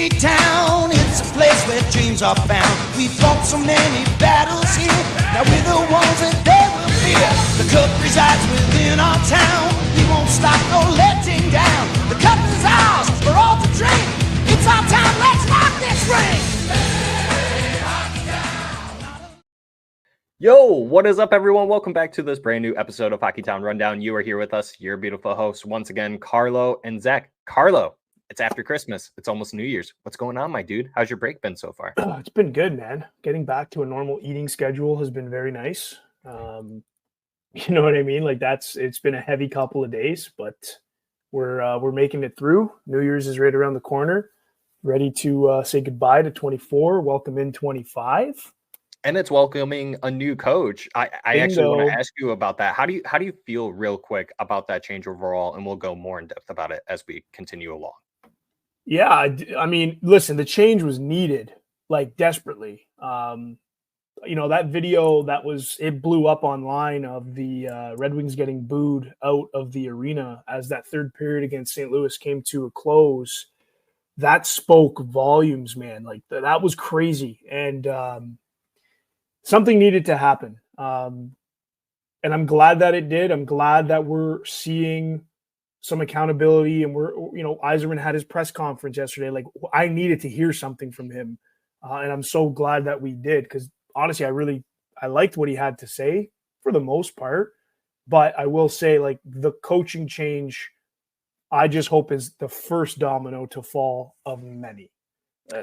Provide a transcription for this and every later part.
Hockey Town, it's a place where dreams are found. We fought so many battles here, now we're the ones that they will fear. The cup resides within our town, we won't stop no letting down. The cup is ours for all to drink, it's our time, let's rock this ring. Yo, what is up, everyone? Welcome back to this brand new episode of Hockey Town Rundown. You are here with us, your beautiful hosts, once again, Carlo and Zach. Carlo, it's after Christmas. It's almost New Year's. What's going on, my dude? How's your break been so far? It's been good, man. Getting back to a normal eating schedule has been very nice. You know what I mean? Like it's been a heavy couple of days, but we're making it through. New Year's is right around the corner. Ready to say goodbye to 24, welcome in 25. And it's welcoming a new coach. I actually want to ask you about that. How do you feel real quick about that change overall? And we'll go more in depth about it as we continue along. Yeah, I mean, listen, the change was needed, like desperately. That video it blew up online of the Red Wings getting booed out of the arena as that third period against St. Louis came to a close. That spoke volumes, man. Like that was crazy. And something needed to happen. And I'm glad that it did. I'm glad that we're seeing some accountability, and Yzerman had his press conference yesterday. Like, I needed to hear something from him. And I'm so glad that we did, because honestly, I liked what he had to say for the most part, but I will say, like, the coaching change, I just hope is the first domino to fall of many.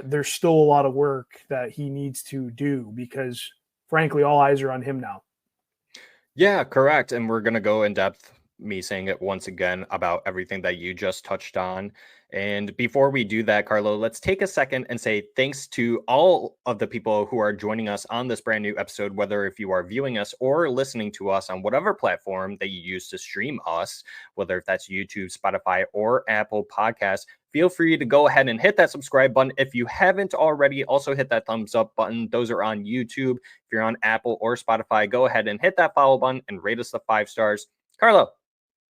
There's still a lot of work that he needs to do, because frankly, all eyes are on him now. Yeah, correct. And we're going to go in depth, me saying it once again, about everything that you just touched on. And before we do that, Carlo, let's take a second and say thanks to all of the people who are joining us on this brand new episode, whether if you are viewing us or listening to us on whatever platform that you use to stream us, whether if that's YouTube, Spotify, or Apple Podcasts. Feel free to go ahead and hit that subscribe button. If you haven't already, also hit that thumbs up button. Those are on YouTube. If you're on Apple or Spotify, go ahead and hit that follow button and rate us the 5 stars. Carlo,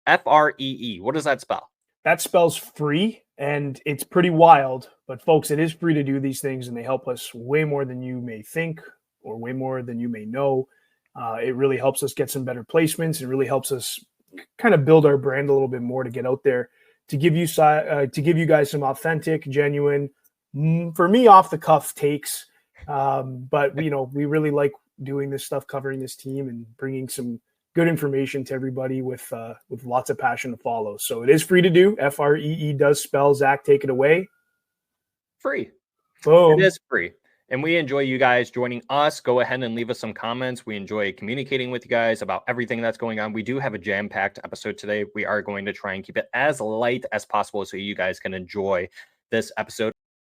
FREE, what does that spell? That spells free, and it's pretty wild. But folks, it is free to do these things, and they help us way more than you may think or way more than you may know. It really helps us get some better placements. It really helps us kind of build our brand a little bit more to get out there, to give you guys some authentic, genuine, for me, off the cuff takes. But we really like doing this stuff, covering this team, and bringing some good information to everybody with lots of passion to follow. So it is free to do. FREE does spell. Zach, take it away. Free. Boom. It is free. And we enjoy you guys joining us. Go ahead and leave us some comments. We enjoy communicating with you guys about everything that's going on. We do have a jam-packed episode today. We are going to try and keep it as light as possible so you guys can enjoy this episode.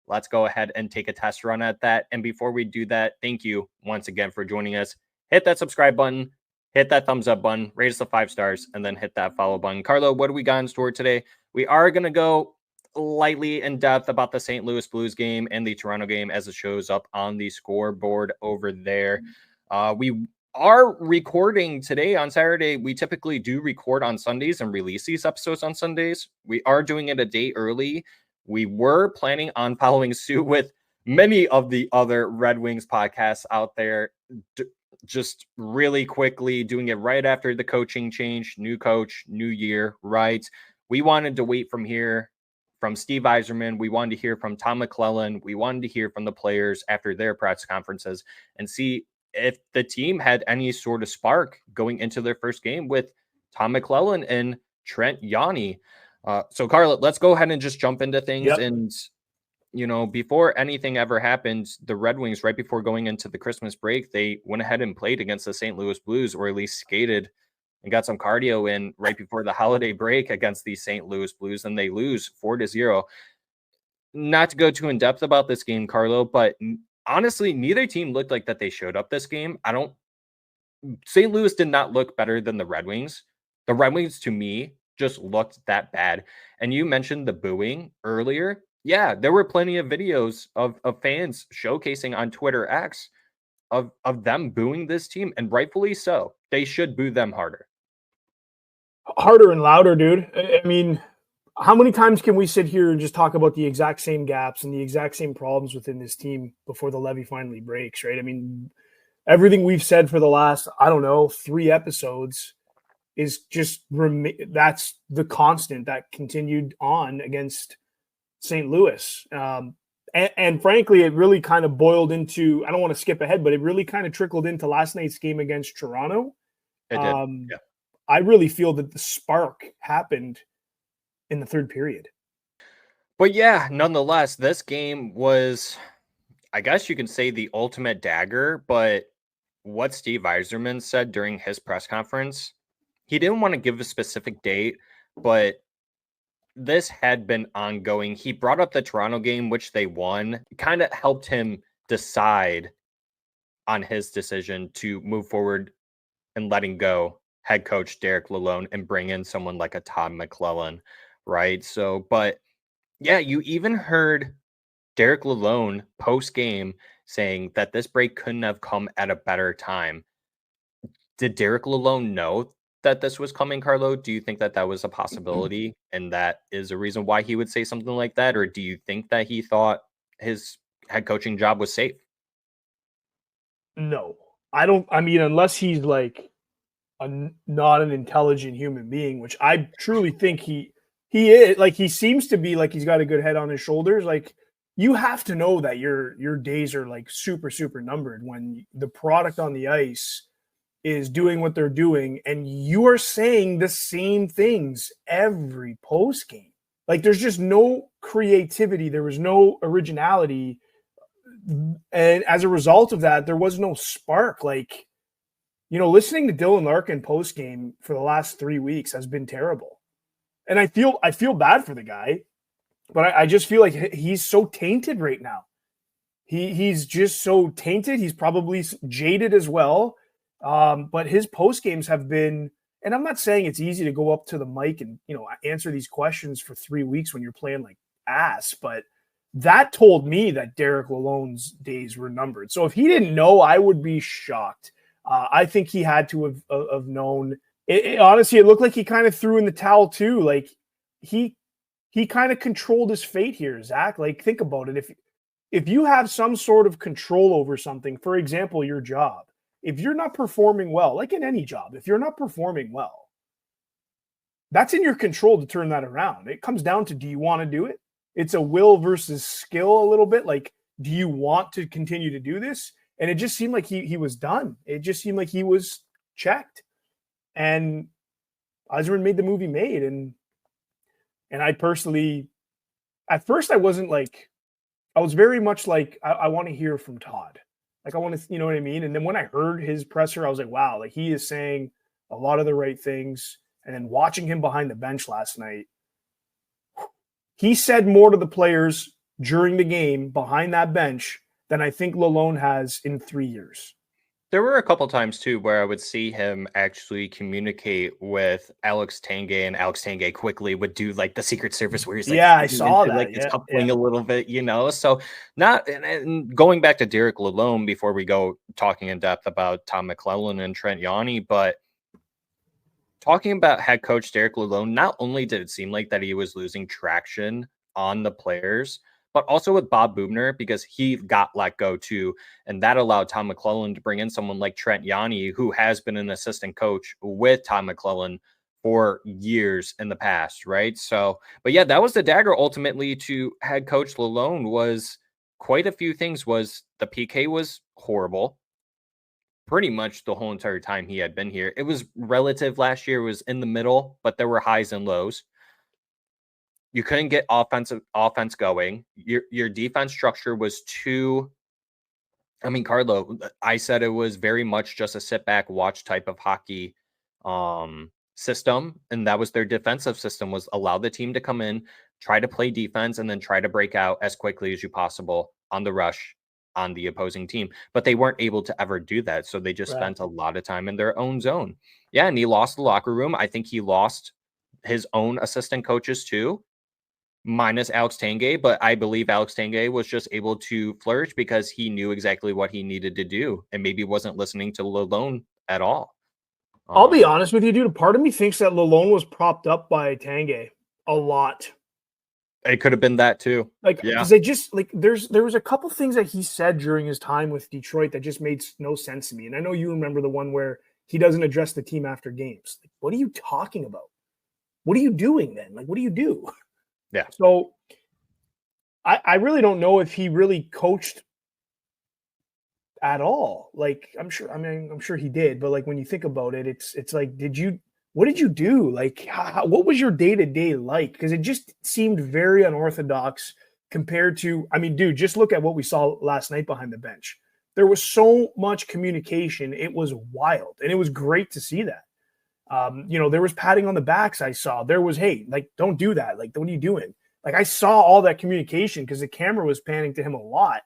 Let's go ahead and take a test run at that. And before we do that, thank you once again for joining us. Hit that subscribe button, hit that thumbs up button, rate us the 5 stars, and then hit that follow button. Carlo, what do we got in store today? We are going to go lightly in depth about the St. Louis Blues game and the Toronto game as it shows up on the scoreboard over there. We are recording today on Saturday. We typically do record on Sundays and release these episodes on Sundays. We are doing it a day early. We were planning on following suit with many of the other Red Wings podcasts out there, just really quickly doing it right after the coaching change, new coach, new year, right? We wanted to wait from Steve Yzerman. We wanted to hear from Tom McLellan. We wanted to hear from the players after their press conferences and see if the team had any sort of spark going into their first game with Tom McLellan and Trent Yawney. So, Carla, let's go ahead and just jump into things. Yep. And, before anything ever happened, the Red Wings, right before going into the Christmas break, they went ahead and played against the St. Louis Blues, or at least skated and got some cardio in right before the holiday break against the St. Louis Blues, and they lose 4-0. Not to go too in depth about this game, Carlo, but honestly, neither team looked like that they showed up this game. St. Louis did not look better than the Red Wings. The Red Wings, to me, just looked that bad. And you mentioned the booing earlier. Yeah, there were plenty of videos of fans showcasing on Twitter X of them booing this team, and rightfully so. They should boo them harder. Harder and louder, dude. I mean, how many times can we sit here and just talk about the exact same gaps and the exact same problems within this team before the levee finally breaks, right? I mean, everything we've said for the last, 3 episodes is just that's the constant that continued on against St. Louis. And frankly, it really kind of boiled into, I don't want to skip ahead, but it really kind of trickled into last night's game against Toronto. It did. Yeah. I really feel that the spark happened in the third period. But yeah, nonetheless, this game was, I guess you can say, the ultimate dagger. But what Steve Yzerman said during his press conference, he didn't want to give a specific date, but this had been ongoing. He brought up the Toronto game, which they won. It kind of helped him decide on his decision to move forward and letting go head coach Derek Lalonde and bring in someone like a Todd McLellan, right? So, but yeah, you even heard Derek Lalonde post-game saying that this break couldn't have come at a better time. Did Derek Lalonde know that this was coming, Carlo? Do you think that that was a possibility and that is a reason why he would say something like that? Or do you think that he thought his head coaching job was safe? No, I don't. I mean, unless he's like not an intelligent human being, which I truly think he is. Like, he seems to be, like, he's got a good head on his shoulders. Like, you have to know that your days are like super, super numbered when the product on the ice is doing what they're doing, and you are saying the same things every post game. Like, there's just no creativity. There was no originality. And as a result of that, there was no spark. Like, listening to Dylan Larkin post game for the last 3 weeks has been terrible. And I feel bad for the guy, but I just feel like he's so tainted right now. He's just so tainted. He's probably jaded as well. But his post games have been, and I'm not saying it's easy to go up to the mic and, answer these questions for 3 weeks when you're playing like ass, but that told me that Derek Lalonde's days were numbered. So if he didn't know, I would be shocked. I think he had to have known. Honestly, it looked like he kind of threw in the towel too. Like, he kind of controlled his fate here, Zach. Like, think about it. If you have some sort of control over something, for example, your job, if you're not performing well, like in any job, if you're not performing well, that's in your control to turn that around. It comes down to, do you want to do it? It's a will versus skill a little bit. Like, do you want to continue to do this? And it just seemed like he was done. It just seemed like he was checked. And Yzerman made the movie made. And I personally, at first I wasn't like, I was very much like, I want to hear from Todd. Like, I want to, you know what I mean? And then when I heard his presser, I was like, wow, like, he is saying a lot of the right things. And then watching him behind the bench last night, he said more to the players during the game behind that bench than I think Lalonde has in 3 years. There were a couple times too where I would see him actually communicate with Alex Tanguay, and Alex Tanguay quickly would do like the Secret Service where he's like, yeah, I saw that. Like, it's coupling a little bit, So not, and going back to Derek Lalonde before we go talking in depth about Tom McLellan and Trent Yawney, but talking about head coach Derek Lalonde, not only did it seem like that he was losing traction on the players, but also with Bob Boughner, because he got let go too. And that allowed Tom McLellan to bring in someone like Trent Yawney, who has been an assistant coach with Tom McLellan for years in the past, right? So, but yeah, that was the dagger ultimately to head coach Lalonde. Was quite a few things. Was the PK was horrible pretty much the whole entire time he had been here. It was relative last year, it was in the middle, but there were highs and lows. You couldn't get offense going. Your defense structure was too, I mean, Carlo, I said it was very much just a sit back, watch type of hockey system. And that was their defensive system, was allow the team to come in, try to play defense, and then try to break out as quickly as you possible on the rush on the opposing team. But they weren't able to ever do that. So they just spent a lot of time in their own zone. Yeah, and he lost the locker room. I think he lost his own assistant coaches too, minus Alex Tanguay, but I believe Alex Tanguay was just able to flourish because he knew exactly what he needed to do and maybe wasn't listening to Lalonde at all. I'll be honest with you, dude. Part of me thinks that Lalonde was propped up by Tanguay. a lot. It could have been that too. Like, Yeah. because they just like there was a couple things that he said during his time with Detroit that just made no sense to me. And I know you remember the one where he doesn't address the team after games. Like, what are you talking about? What are you doing then? Like, what do you do? Yeah. So I really don't know if he really coached at all. Like, I'm sure he did, but like when you think about it, it's like, what did you do? Like, what was your day-to-day like? Because it just seemed very unorthodox compared to, I mean, dude, just look at what we saw last night behind the bench. There was so much communication. It was wild. And it was great to see that. There was patting on the backs I saw. There was, hey, like, don't do that. Like, what are you doing? Like, I saw all that communication because the camera was panning to him a lot.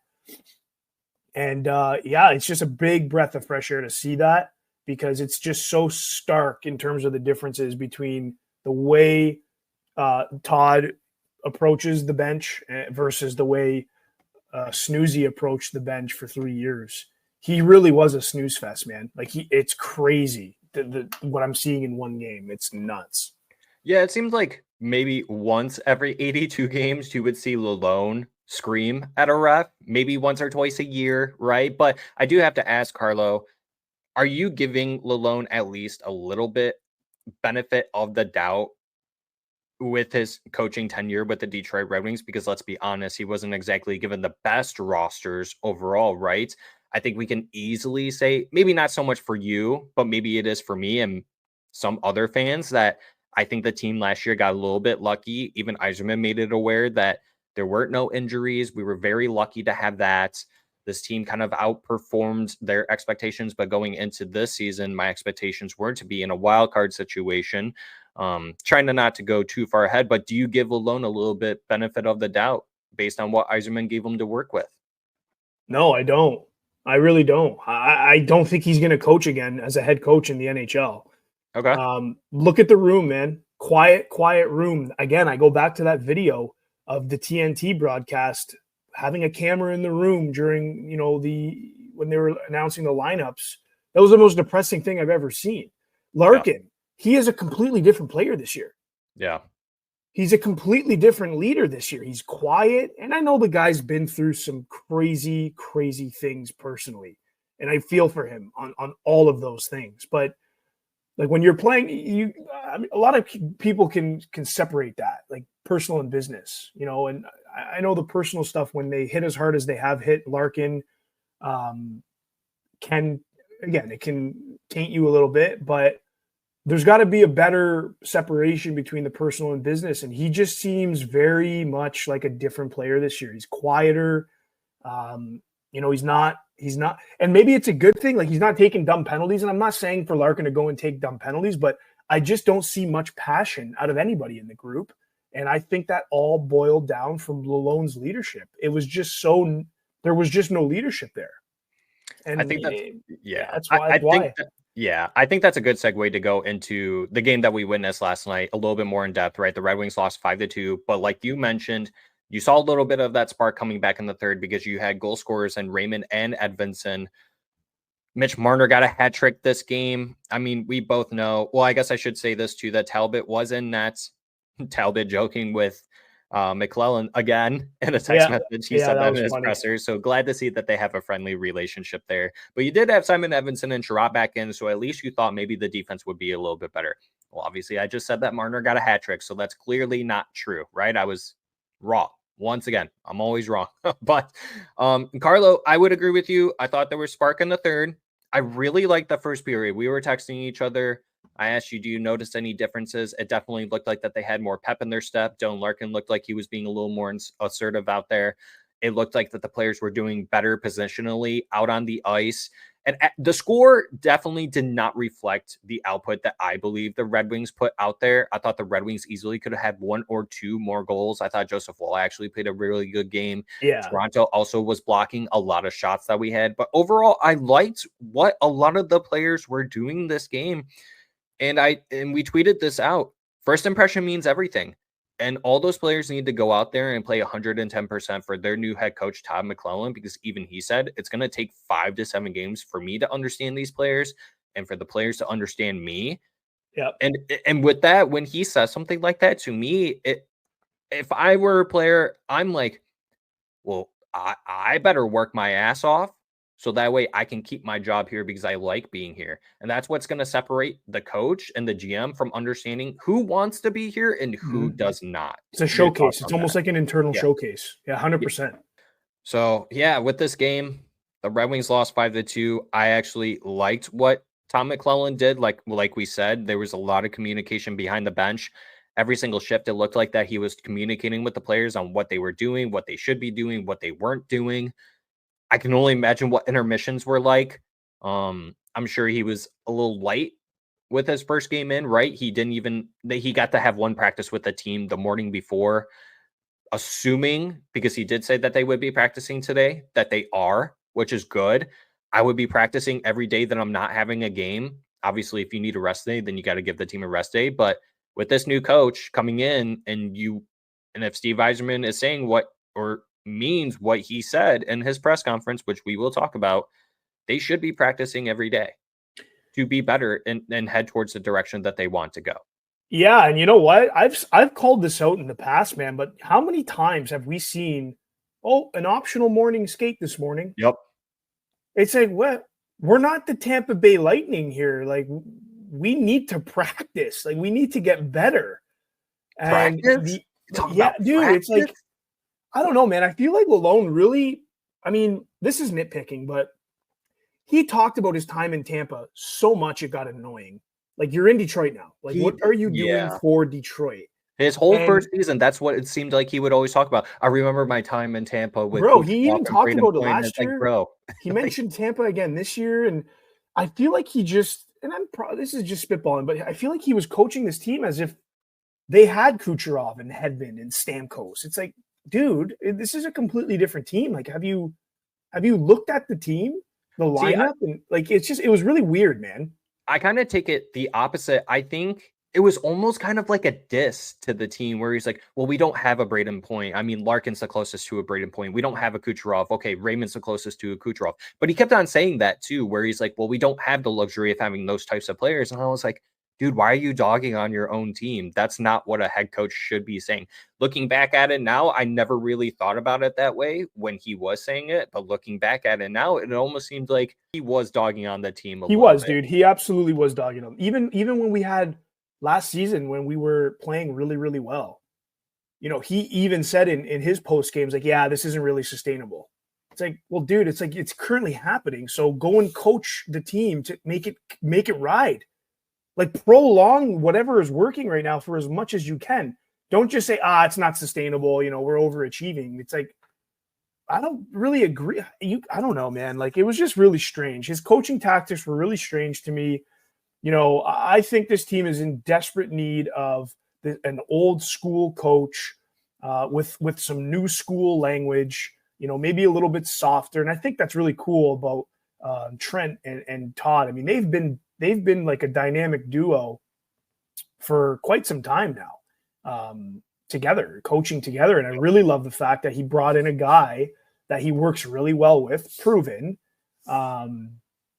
And it's just a big breath of fresh air to see that, because it's just so stark in terms of the differences between the way Todd approaches the bench versus the way Snoozy approached the bench for 3 years. He really was a snooze fest, man. Like, it's crazy what I'm seeing in one game. It's nuts. Yeah, it seems like maybe once every 82 games you would see Lalonde scream at a ref, maybe once or twice a year, right? But I do have to ask, Carlo, are you giving Lalonde at least a little bit benefit of the doubt with his coaching tenure with the Detroit Red Wings? Because let's be honest, he wasn't exactly given the best rosters overall, right? I think we can easily say, maybe not so much for you, but maybe it is for me and some other fans, that I think the team last year got a little bit lucky. Even Yzerman made it aware that there weren't no injuries. We were very lucky to have that. This team kind of outperformed their expectations, but going into this season, my expectations were to be in a wild card situation. Trying to not to go too far ahead, but do you give Lalonde a little bit benefit of the doubt based on what Yzerman gave him to work with? No, I don't. I really don't. I don't think he's going to coach again as a head coach in the NHL. Okay. Look at the room, man. Quiet room. Again, I go back to that video of the TNT broadcast having a camera in the room during, when they were announcing the lineups. That was the most depressing thing I've ever seen. Larkin, he is a completely different player this year. Yeah. He's a completely different leader this year. He's quiet. And I know the guy's been through some crazy, crazy things personally. And I feel for him on all of those things. But like when you're playing, a lot of people can separate that, like personal and business, and I know the personal stuff, when they hit as hard as they have hit Larkin, it can taint you a little bit, but there's got to be a better separation between the personal and business. And he just seems very much like a different player this year. He's quieter. He's not, and maybe it's a good thing. Like, he's not taking dumb penalties. And I'm not saying for Larkin to go and take dumb penalties, but I just don't see much passion out of anybody in the group. And I think that all boiled down from Lalonde's leadership. It was just there was just no leadership there. And I think that's why. I think that's a good segue to go into the game that we witnessed last night a little bit more in depth, right? The Red Wings lost 5-2, but like you mentioned, you saw a little bit of that spark coming back in the third because you had goal scorers in Raymond and Edvinsson. Mitch Marner got a hat trick this game. I mean, we both know. Well, I guess I should say this too, that Talbot was in nets. Talbot joking with McLellan again in a text message. He said that in his presser. So glad to see that they have a friendly relationship there. But you did have Simon Edvinsson and Sherratt back in, so at least you thought maybe the defense would be a little bit better. Well, obviously, I just said that Marner got a hat trick, so that's clearly not true, right? I was wrong. Once again, I'm always wrong. But Carlo, I would agree with you. I thought there was spark in the third. I really liked the first period. We were texting each other. I asked you, do you notice any differences? It definitely looked like that they had more pep in their step. Dylan Larkin looked like he was being a little more assertive out there. It looked like that the players were doing better positionally out on the ice. And the score definitely did not reflect the output that I believe the Red Wings put out there. I thought the Red Wings easily could have had one or two more goals. I thought Joseph Woll actually played a really good game. Yeah. Toronto also was blocking a lot of shots that we had. But overall, I liked what a lot of the players were doing this game. And we tweeted this out. First impression means everything. And all those players need to go out there and play 110% for their new head coach, Todd McLellan, because even he said it's going to take 5 to 7 games for me to understand these players and for the players to understand me. Yeah. And with that, when he says something like that to me, if I were a player, I'm like, well, I better work my ass off so that way I can keep my job here because I like being here. And that's what's going to separate the coach and the GM from understanding who wants to be here and who does not. It's a showcase. It's almost like an internal showcase. Yeah, 100%. So, yeah, with this game, the Red Wings lost 5-2. I actually liked what Tom McLellan did. Like we said, there was a lot of communication behind the bench. Every single shift, it looked like that he was communicating with the players on what they were doing, what they should be doing, what they weren't doing. I can only imagine what intermissions were like. I'm sure he was a little light with his first game in, right? He got to have one practice with the team the morning before, assuming, because he did say that they would be practicing today, that they are, which is good. I would be practicing every day that I'm not having a game. Obviously, if you need a rest day, then you got to give the team a rest day. But with this new coach coming in and if Steve Yzerman is saying what or means what he said in his press conference, which we will talk about, they should be practicing every day to be better and head towards the direction that they want to go. Yeah, and you know what? I've called this out in the past, man, but how many times have we seen, an optional morning skate this morning? Yep. It's like, what? We're not the Tampa Bay Lightning here. Like, we need to practice. Like, we need to get better. And practice? It's like, I don't know, man. I feel like Lalonde really, I mean, this is nitpicking, but he talked about his time in Tampa so much it got annoying. Like, you're in Detroit now. Like, what are you doing for Detroit? His whole first season, that's what it seemed like he would always talk about. I remember my time in Tampa with he even talked about it last year. Like, he mentioned Tampa again this year, and I feel like he just, and this is just spitballing, but I feel like he was coaching this team as if they had Kucherov and Hedman and Stamkos. It's like, dude, this is a completely different team. Like, have you looked at the team, the lineup, and like, it was really weird, man. I kind of take it the opposite. I think it was almost kind of like a diss to the team where he's like, well, we don't have a Braden Point. I mean, Larkin's the closest to a Braden Point. We don't have a Kucherov. Okay, Raymond's the closest to a Kucherov. But he kept on saying that too, where he's like, well, we don't have the luxury of having those types of players. And I was like, dude, why are you dogging on your own team? That's not what a head coach should be saying. Looking back at it now, I never really thought about it that way when he was saying it. But looking back at it now, it almost seemed like he was dogging on the team. He was, dude. He absolutely was dogging them. Even when we had last season, when we were playing really, really well, he even said in his post games, like, yeah, this isn't really sustainable. It's like, well, dude, it's like, it's currently happening. So go and coach the team to make it ride. Like, prolong whatever is working right now for as much as you can. Don't just say, it's not sustainable. We're overachieving. It's like, I don't really agree. I don't know, man. Like, it was just really strange. His coaching tactics were really strange to me. I think this team is in desperate need of an old school coach with some new school language, maybe a little bit softer. And I think that's really cool about Trent and Todd. I mean, they've been like a dynamic duo for quite some time now, together, coaching together. And I really love the fact that he brought in a guy that he works really well with, proven.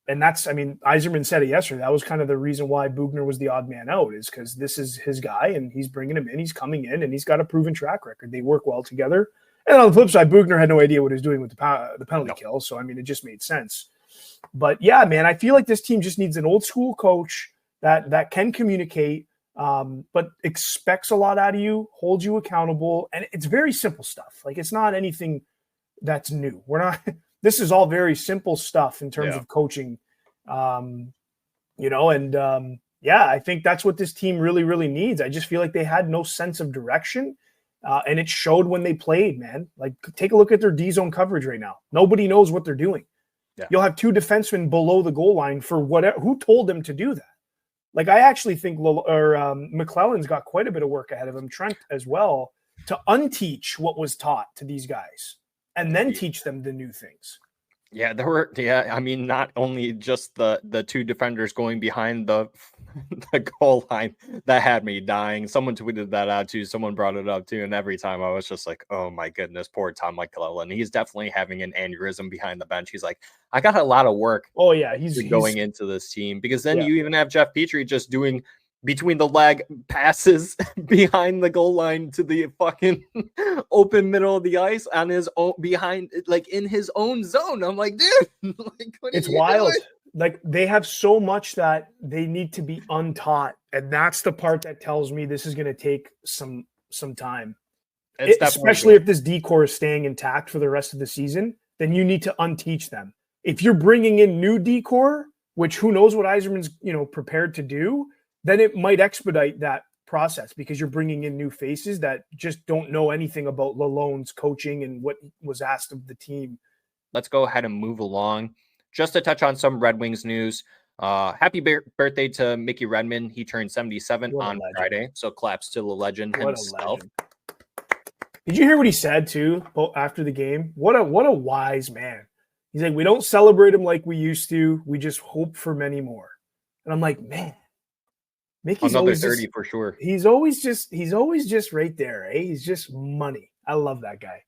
And that's, I mean, Yzerman said it yesterday. That was kind of the reason why Boughner was the odd man out, is because this is his guy and he's bringing him in. He's coming in and he's got a proven track record. They work well together. And on the flip side, Boughner had no idea what he was doing with the penalty kill. So, I mean, it just made sense. But yeah, man, I feel like this team just needs an old school coach that can communicate, but expects a lot out of you, holds you accountable. And it's very simple stuff. Like, it's not anything that's new. This is all very simple stuff in terms of coaching, I think that's what this team really, really needs. I just feel like they had no sense of direction, and it showed when they played, man. Like, take a look at their D-zone coverage right now. Nobody knows what they're doing. Yeah. You'll have two defensemen below the goal line for whatever. Who told them to do that? Like, I actually think McLellan's got quite a bit of work ahead of him, Trent as well, to unteach what was taught to these guys and then teach them the new things. Yeah, I mean, not only just the two defenders going behind the goal line that had me dying. Someone tweeted that out too. Someone brought it up too. And every time I was just like, oh my goodness, poor Tom McLellan. He's definitely having an aneurysm behind the bench. He's like, I got a lot of work. Oh yeah. He's going into this team, because then you even have Jeff Petrie just doing between the leg passes behind the goal line to the fucking open middle of the ice on his own behind, like in his own zone. I'm like, dude, like, what It's are you wild. doing? Like they have so much that they need to be untaught. And that's the part that tells me this is going to take some time. Especially if this decor is staying intact for the rest of the season, then you need to unteach them. If you're bringing in new decor, which who knows what Yzerman's, prepared to do, then it might expedite that process because you're bringing in new faces that just don't know anything about Lalonde's coaching and what was asked of the team. Let's go ahead and move along. Just to touch on some Red Wings news. Happy birthday to Mickey Redmond. He turned 77 on Friday. So claps to the legend himself. Did you hear what he said too after the game? What a wise man. He's like, we don't celebrate him like we used to. We just hope for many more. And I'm like, man, Mickey's another always 30 just, for sure. He's always just right there. Eh? He's just money. I love that guy.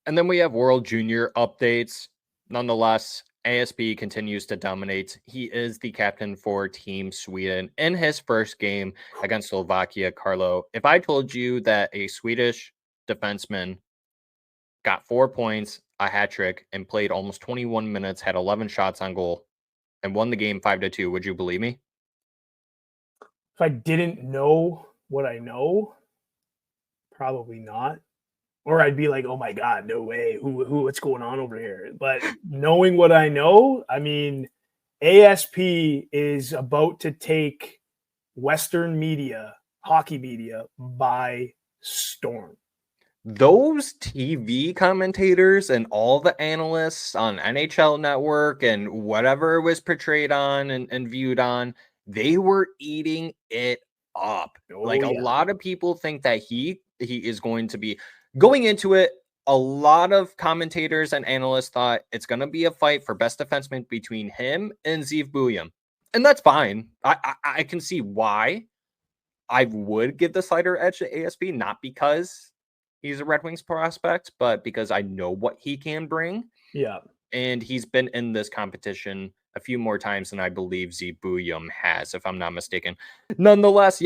And then we have World Junior updates. Nonetheless, ASP continues to dominate. He is the captain for Team Sweden in his first game against Slovakia. Carlo, if I told you that a Swedish defenseman got 4 points, a hat trick, and played almost 21 minutes, had 11 shots on goal, and won the game 5-2, would you believe me? If I didn't know what I know, probably not. Or I'd be like, oh my God, no way. What's going on over here? But knowing what I know, I mean, ASP is about to take Western media, hockey media, by storm. Those TV commentators and all the analysts on NHL Network and whatever was portrayed on and viewed on, they were eating it up. A lot of people think that he is going to be going into it. A lot of commentators and analysts thought it's going to be a fight for best defenseman between him and Iihf Buium. And that's fine. I can see why I would give the slighter edge to ASP, not because he's a Red Wings prospect, but because I know what he can bring. Yeah. And he's been in this competition a few more times than I believe Iihf Buium has, if I'm not mistaken. Nonetheless,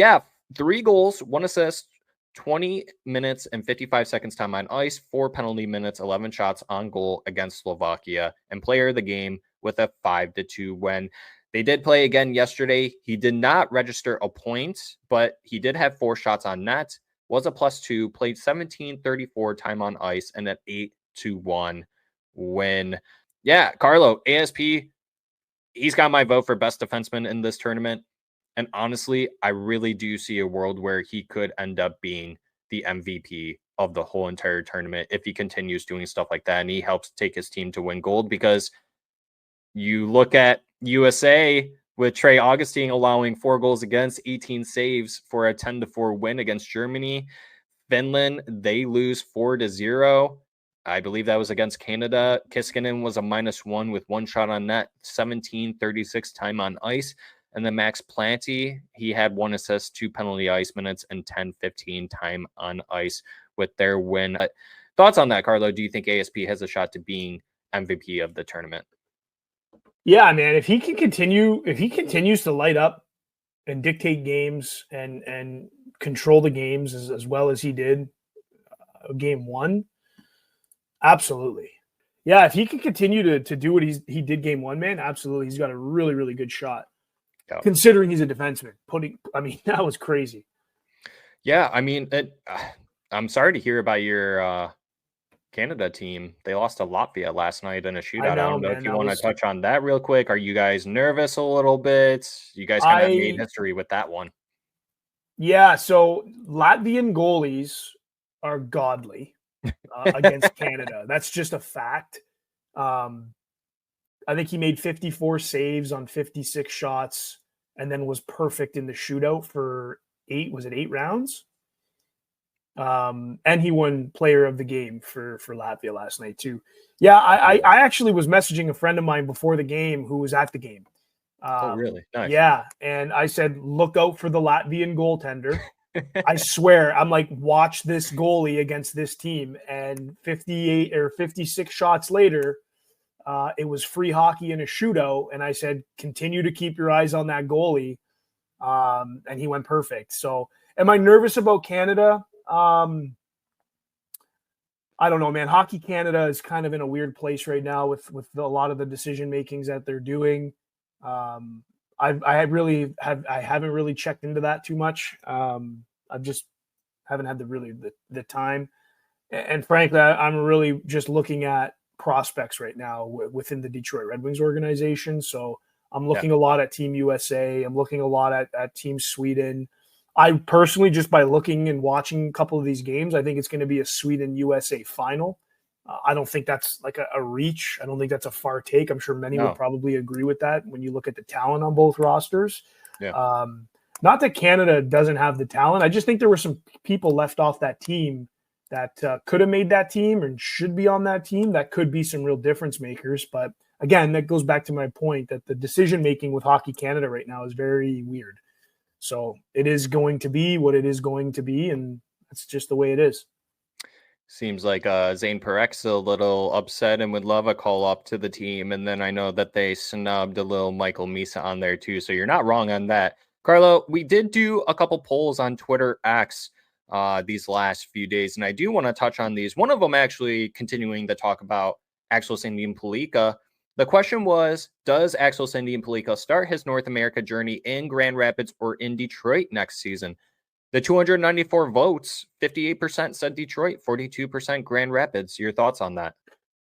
3 goals, 1 assist, 20 minutes and 55 seconds time on ice, 4 penalty minutes, 11 shots on goal against Slovakia, and player of the game with a 5-2 win. They did play again yesterday. He did not register a point, but he did have 4 shots on net, was a +2, played 17:34 time on ice, and an 8-1 win. Yeah, Carlo, ASP, he's got my vote for best defenseman in this tournament. And honestly, I really do see a world where he could end up being the MVP of the whole entire tournament if he continues doing stuff like that and he helps take his team to win gold. Because you look at USA with Trey Augustine allowing 4 goals against, 18 saves for a 10-4 win against Germany. Finland, they lose 4-0. I believe that was against Canada. Kiskinen was a -1 with 1 shot on net, 17:36 time on ice. And then Max Planty, he had 1 assist, 2 penalty ice minutes, and 10:15 time on ice with their win. Thoughts on that, Carlo? Do you think ASP has a shot to being MVP of the tournament? Yeah, man. If he continues to light up and dictate games and control the games as well as he did game 1, absolutely. Yeah, if he can continue to do what he did game 1, man, absolutely. He's got a really, really good shot. Considering he's a defenseman, that was crazy. Yeah, I mean, I'm sorry to hear about your Canada team. They lost to Latvia last night in a shootout. I don't know if you want to touch on that real quick. Are you guys nervous a little bit? You guys kind of made history with that one. Yeah, so Latvian goalies are godly against Canada. That's just a fact. I think he made 54 saves on 56 shots and then was perfect in the shootout for 8 rounds? And he won player of the game for Latvia last night too. Yeah, I actually was messaging a friend of mine before the game who was at the game. Oh, really? Nice. Yeah, and I said, look out for the Latvian goaltender. I swear, I'm like, watch this goalie against this team. And 58 or 56 shots later, it was free hockey in a shootout. And I said, continue to keep your eyes on that goalie. and he went perfect. So am I nervous about Canada? I don't know, man. Hockey Canada is kind of in a weird place right now with a lot of the decision makings that they're doing. I haven't really checked into that too much. I've just haven't had the time. And frankly, I'm really just looking at prospects right now within the Detroit Red Wings organization. So I'm looking a lot at Team USA. I'm looking a lot at Team Sweden. I personally, just by looking and watching a couple of these games, I think it's going to be a Sweden-USA final. I don't think that's like a reach. I don't think that's a far take. I'm sure many would probably agree with that when you look at the talent on both rosters. Yeah. Not that Canada doesn't have the talent. I just think there were some people left off that team that could have made that team and should be on that team that could be some real difference makers. But again, that goes back to my point that the decision-making with Hockey Canada right now is very weird. So it is going to be what it is going to be, and that's just the way it is. Seems like Zane Parek's a little upset and would love a call up to the team. And then I know that they snubbed a little Michael Misa on there too. So you're not wrong on that. Carlo, we did do a couple polls on Twitter X these last few days, and I do want to touch on these. One of them actually continuing to talk about Axel Sandin-Pellikka. The question was, does Axel Sandin-Pellikka start his North America journey in Grand Rapids or in Detroit next season? The 294 votes, 58% said Detroit, 42% Grand Rapids. Your thoughts on that?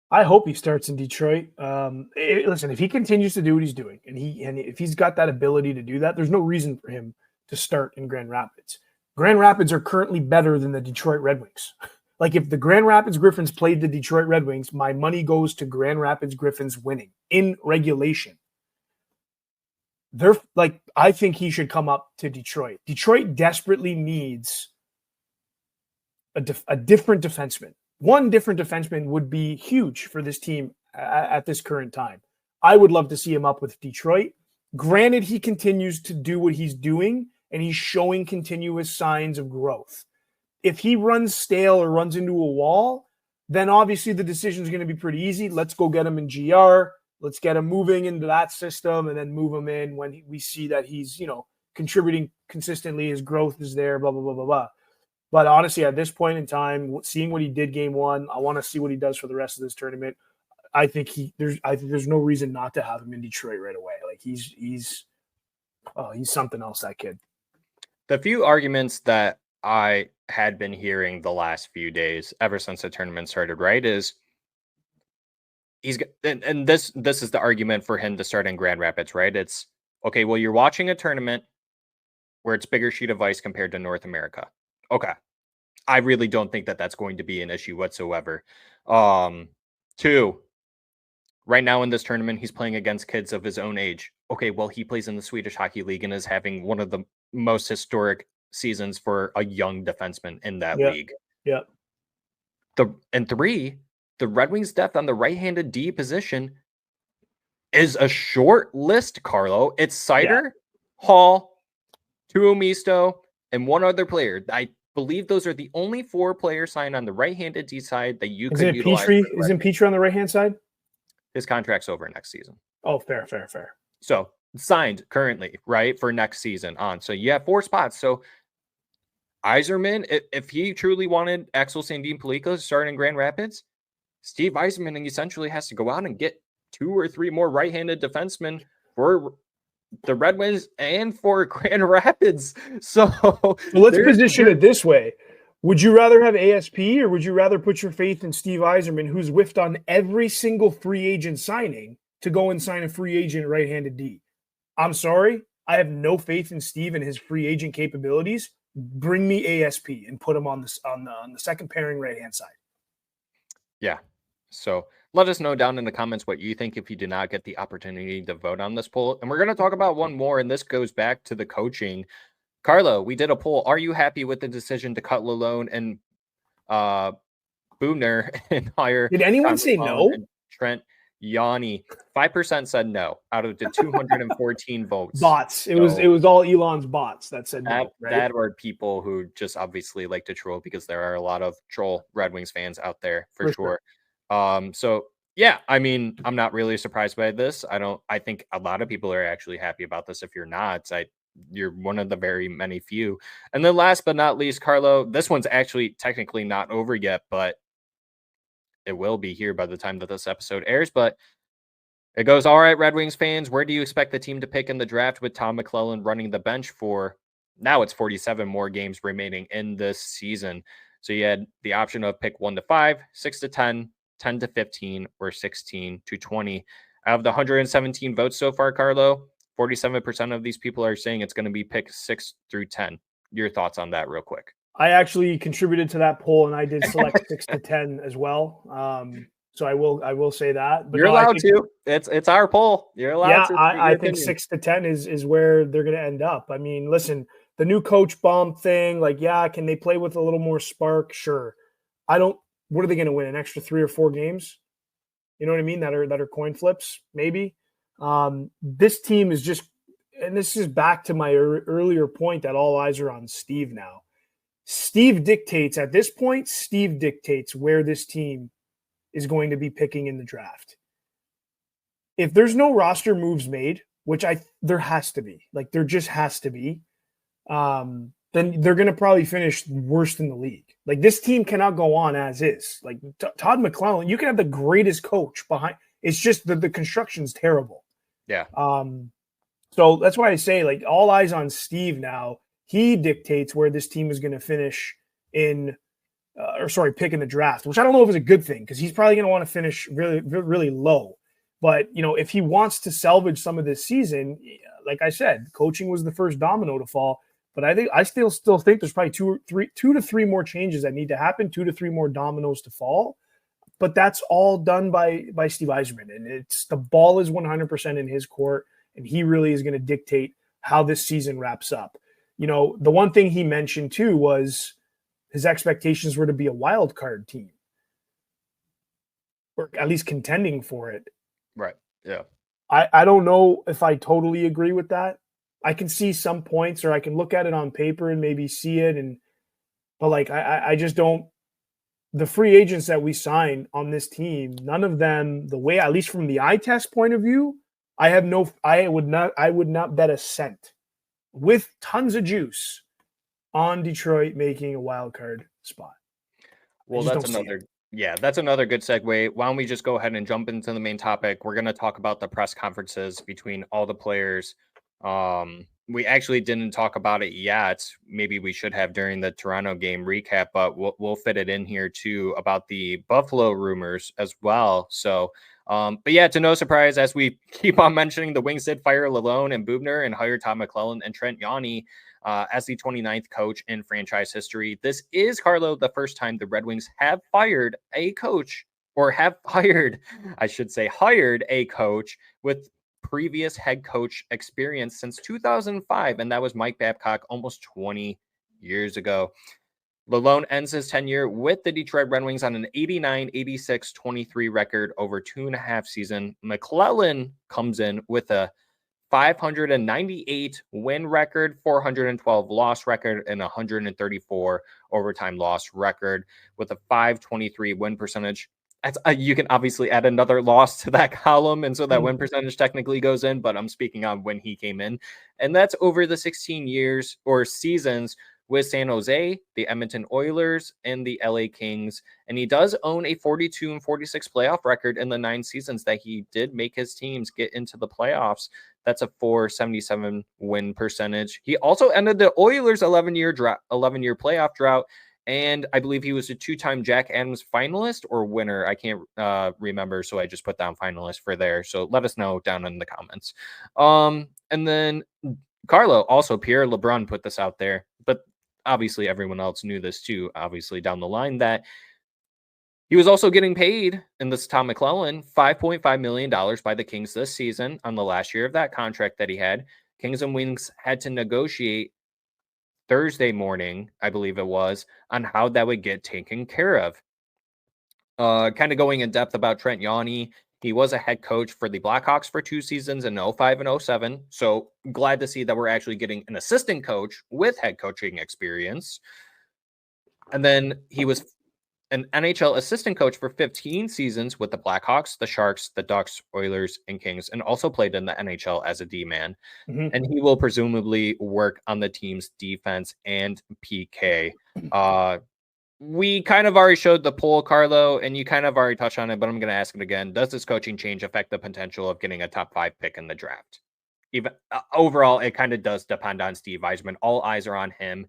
I hope he starts in Detroit. Listen, if he continues to do what he's doing, and if he's got that ability to do that, there's no reason for him to start in Grand Rapids. Grand Rapids are currently better than the Detroit Red Wings. Like, if the Grand Rapids Griffins played the Detroit Red Wings, my money goes to Grand Rapids Griffins winning in regulation. I think he should come up to Detroit. Detroit desperately needs a different defenseman. One different defenseman would be huge for this team at this current time. I would love to see him up with Detroit. Granted, he continues to do what he's doing, and he's showing continuous signs of growth. If he runs stale or runs into a wall, then obviously the decision is going to be pretty easy. Let's go get him in GR. Let's get him moving into that system and then move him in when we see that he's, contributing consistently. His growth is there, blah, blah, blah, blah, blah. But honestly, at this point in time, seeing what he did game one, I want to see what he does for the rest of this tournament. I think there's no reason not to have him in Detroit right away. Like he's something else, that kid. The few arguments that I had been hearing the last few days, ever since the tournament started, right, is this is the argument for him to start in Grand Rapids, right? It's okay. Well, you're watching a tournament where it's bigger sheet of ice compared to North America. Okay, I really don't think that that's going to be an issue whatsoever. Two, right now in this tournament, he's playing against kids of his own age. Okay, well, he plays in the Swedish Hockey League and is having one of the most historic seasons for a young defenseman in that league. Yeah. And three, the Red Wings depth on the right-handed D position is a short list, Carlo. It's Sider, Hall, Tuomisto, and one other player. I believe those are the only four players signed on the right-handed D side that you could utilize. Isn't Petrie on the right-hand side? His contract's over next season. Oh, fair. So signed currently, right, for next season on. So you have four spots. So Yzerman, if he truly wanted Axel Sandin-Pellikka to start in Grand Rapids, Steve Yzerman essentially has to go out and get 2 or 3 more right-handed defensemen for the Red Wings and for Grand Rapids. So let's position it this way. Would you rather have ASP or would you rather put your faith in Steve Yzerman, who's whiffed on every single free agent signing, to go and sign a free agent right-handed D? I'm sorry. I have no faith in Steve and his free agent capabilities. Bring me ASP and put him on the second pairing right-hand side. Yeah. So let us know down in the comments what you think if you did not get the opportunity to vote on this poll. And we're going to talk about one more, and this goes back to the coaching. Carlo, we did a poll. Are you happy with the decision to cut Lalonde and Boughner and hire? Did anyone say no? Trent, Yawney. 5% said no out of the 214 votes. Bots. It was all Elon's bots that said no. Right? That were people who just obviously like to troll, because there are a lot of troll Red Wings fans out there for sure. So yeah, I mean, I'm not really surprised by this. I think a lot of people are actually happy about this. If you're not, you're one of the very many few. And then last but not least, Carlo, this one's actually technically not over yet, but it will be here by the time that this episode airs. But it goes, all right, Red Wings fans, where do you expect the team to pick in the draft with Tom McLellan running the bench for now it's 47 more games remaining in this season? So you had the option of pick 1 to 5, 6 to 10, 10 to 15, or 16 to 20. Out of the 117 votes so far, Carlo, 47% of these people are saying it's going to be pick 6 through 10. Your thoughts on that real quick? I actually contributed to that poll, and I did select 6 to 10 as well. So I will say that. But you're allowed to. It's our poll. You're allowed to. I think 6 to 10 is where they're going to end up. I mean, listen, the new coach bump thing, like, yeah, can they play with a little more spark? Sure. What are they going to win? An extra 3 or 4 games? You know what I mean? That are coin flips, maybe. This team is just, and this is back to my earlier point that all eyes are on Steve now. Steve dictates at this point. Steve dictates where this team is going to be picking in the draft. If there's no roster moves made, which there has to be, like there just has to be, then they're going to probably finish worst in the league. Like this team cannot go on as is. Like Todd McLellan, you can have the greatest coach behind. It's just the construction's terrible. Yeah. So that's why I say like all eyes on Steve now. He dictates where this team is going to finish pick in the draft, which I don't know if it's a good thing because he's probably going to want to finish really, really low. But, if he wants to salvage some of this season, like I said, coaching was the first domino to fall. But I still think there's probably 2 to 3 more changes that need to happen, 2 to 3 more dominoes to fall. But that's all done by Steve Yzerman. And the ball is 100% in his court, and he really is going to dictate how this season wraps up. The one thing he mentioned too was his expectations were to be a wild card team, or at least contending for it. Right. Yeah. I don't know if I totally agree with that. I can see some points, or I can look at it on paper and maybe see it. But like, I just don't, the free agents that we signed on this team, none of them, the way, at least from the eye test point of view, I would not bet a cent with tons of juice on Detroit making a wild card spot. Well, that's another good segue. Why don't we just go ahead and jump into the main topic? We're going to talk about the press conferences between all the players. We actually didn't talk about it yet. Maybe we should have during the Toronto game recap, but we'll fit it in here too about the Buffalo rumors as well. So, but yeah, to no surprise, as we keep on mentioning, the Wings did fire Lalonde and Boughner and hire Todd McLellan and Trent Yawney as the 29th coach in franchise history. This is, Carlo, the first time the Red Wings have fired a coach, or have hired a coach with previous head coach experience since 2005, and that was Mike Babcock almost 20 years ago. Lalonde ends his tenure with the Detroit Red Wings on an 89-86-23 record over 2.5 seasons. McLellan comes in with a 598 win record, 412 loss record, and 134 overtime loss record with a 523 win percentage. You can obviously add another loss to that column, and so that win percentage technically goes in, but I'm speaking on when he came in. And that's over the 16 years or seasons with San Jose, the Edmonton Oilers, and the LA Kings. And he does own a 42-46 playoff record in the 9 seasons that he did make his teams get into the playoffs. That's a 477 win percentage. He also ended the Oilers' 11-year playoff drought. And I believe he was a 2-time Jack Adams finalist or winner. I can't remember, so I just put down finalist for there. So let us know down in the comments. And then Carlo, also Pierre LeBrun put this out there, but obviously everyone else knew this too, obviously down the line, that he was also getting paid, and this is Tom McLellan, $5.5 million by the Kings this season on the last year of that contract that he had. Kings and Wings had to negotiate Thursday morning, I believe it was, on how that would get taken care of. Kind of going in depth about Trent Yawney. He was a head coach for the Blackhawks for 2 seasons in 05 and 07. So glad to see that we're actually getting an assistant coach with head coaching experience. And then he was an NHL assistant coach for 15 seasons with the Blackhawks, the Sharks, the Ducks, Oilers, and Kings, and also played in the NHL as a D-man. And he will presumably work on the team's defense and PK. We kind of already showed the poll, Carlo, and you kind of already touched on it, but I'm going to ask it again. Does this coaching change affect the potential of getting a top 5 pick in the draft? Even overall, it kind of does depend on Steve Yzerman. All eyes are on him.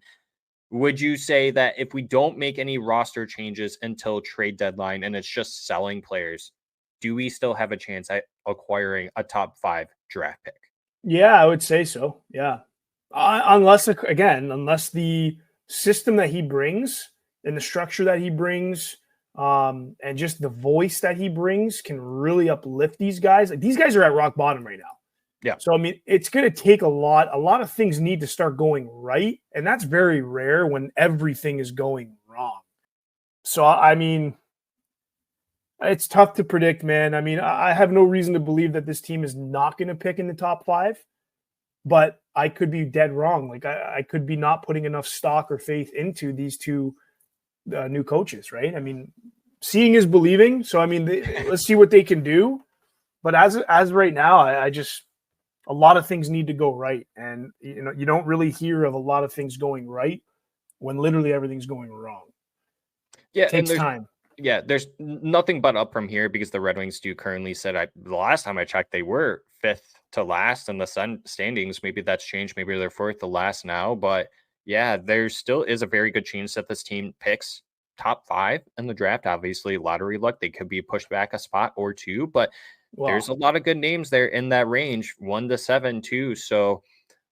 Would you say that if we don't make any roster changes until trade deadline and it's just selling players, do we still have a chance at acquiring a top 5 draft pick? Yeah, I would say so. Yeah. Unless the system that he brings and the structure that he brings and just the voice that he brings can really uplift these guys. Like, these guys are at rock bottom right now. Yeah. So, I mean, it's going to take a lot of things need to start going right. And that's very rare when everything is going wrong. So, I mean, it's tough to predict, man. I mean, I have no reason to believe that this team is not going to pick in the top 5, but I could be dead wrong. Like, I could be not putting enough stock or faith into these two new coaches, right? I mean, seeing is believing. So, I mean, let's see what they can do. But as right now, I just, a lot of things need to go right. And, you know, you don't really hear of a lot of things going right when literally everything's going wrong. Yeah. It takes time. Yeah. There's nothing but up from here because the Red Wings do currently sit the last time I checked, they were 5th to last in the standings. Maybe that's changed. Maybe they're 4th to last now, but yeah, there still is a very good chance that this team picks top 5 in the draft. Obviously lottery luck, they could be pushed back a spot or 2, but there's a lot of good names there in that range, 1 to 7 too. So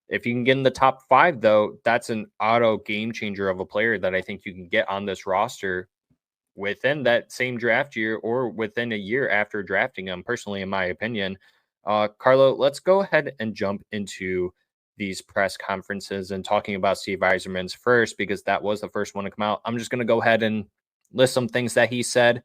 if you can get in the top 5, though, that's an auto game changer of a player that I think you can get on this roster within that same draft year or within a year after drafting them, personally, in my opinion. Carlo, let's go ahead and jump into these press conferences and talking about Steve Yzerman's first, because that was the first one to come out. I'm just going to go ahead and list some things that he said,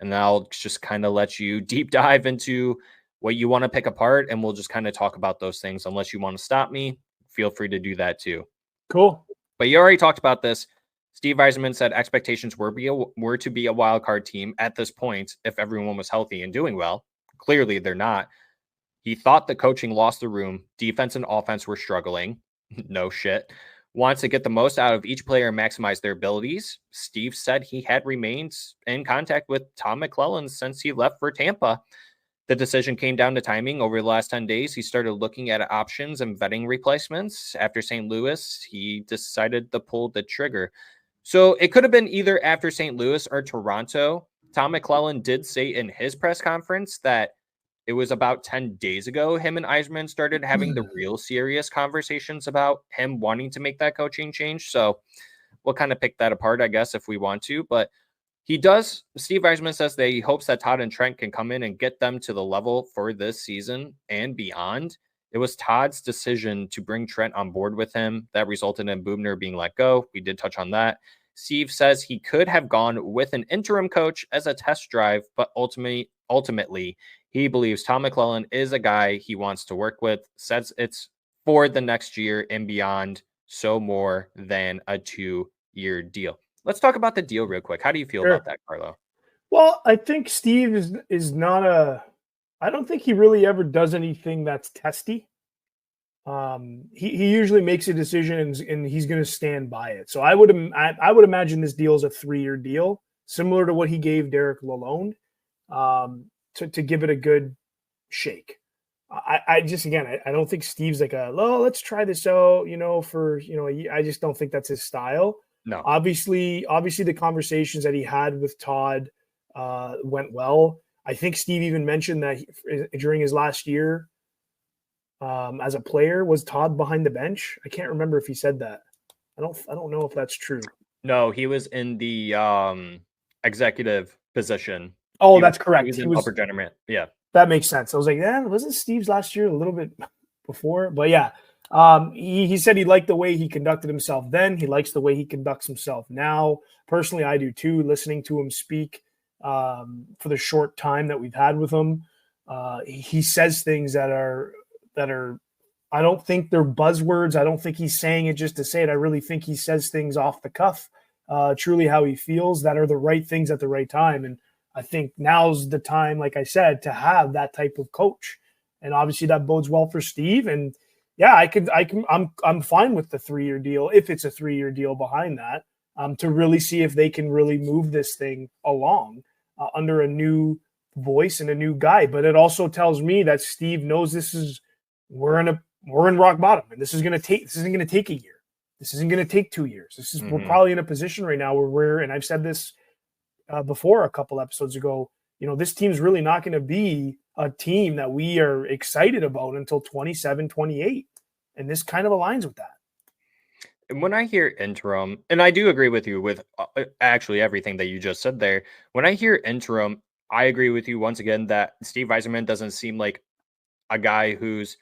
and I'll just kind of let you deep dive into what you want to pick apart, and we'll just kind of talk about those things. Unless you want to stop me, feel free to do that too. Cool. But you already talked about this. Steve Yzerman said expectations were to be a wild card team at this point if everyone was healthy and doing well. Clearly, they're not. He thought the coaching lost the room. Defense and offense were struggling. No shit. Wants to get the most out of each player and maximize their abilities. Steve said he had remained in contact with Tom McLellan since he left for Tampa. The decision came down to timing. Over the last 10 days, he started looking at options and vetting replacements. After St. Louis, he decided to pull the trigger. So it could have been either after St. Louis or Toronto. Tom McLellan did say in his press conference that it was about 10 days ago him and Yzerman started having the real serious conversations about him wanting to make that coaching change. So we'll kind of pick that apart, I guess, if we want to. But Steve Yzerman says that he hopes that Todd and Trent can come in and get them to the level for this season and beyond. It was Todd's decision to bring Trent on board with him that resulted in Boughner being let go. We did touch on that. Steve says he could have gone with an interim coach as a test drive, but ultimately, he believes Tom McLellan is a guy he wants to work with, says it's for the next year and beyond, so more than a 2-year deal. Let's talk about the deal real quick. How do you feel about that, Carlo? Well, I think Steve is not I don't think he really ever does anything that's testy. He usually makes a decision and he's going to stand by it. So I would imagine this deal is a 3-year deal, similar to what he gave Derek Lalonde, to give it a good shake. I don't think Steve's like let's try this out, I just don't think that's his style. No. Obviously the conversations that he had with Todd went well. I think Steve even mentioned that during his last year as a player, was Todd behind the bench? I can't remember if he said that. I don't know if that's true. No, he was in the executive position. Oh, that's correct. He was upper gentleman. Yeah. That makes sense. I was like, wasn't Steve's last year a little bit before? But yeah, he said he liked the way he conducted himself then. He likes the way he conducts himself now. Personally, I do too, listening to him speak for the short time that we've had with him. He says things that are, I don't think they're buzzwords. I don't think he's saying it just to say it. I really think he says things off the cuff truly how he feels, that are the right things at the right time. And I think now's the time, like I said, to have that type of coach. And obviously that bodes well for Steve. And yeah, I'm fine with the 3-year deal, if it's a 3-year deal behind that, to really see if they can really move this thing along under a new voice and a new guy. But it also tells me that Steve knows we're in rock bottom, and this isn't going to take a year. This isn't going to take 2 years. We're probably in a position right now where and I've said this before a couple episodes ago, this team's really not going to be a team that we are excited about until 27, 28. And this kind of aligns with that. And when I hear interim, and I do agree with you with actually everything that you just said there, when I hear interim, I agree with you once again that Steve Yzerman doesn't seem like a guy who's,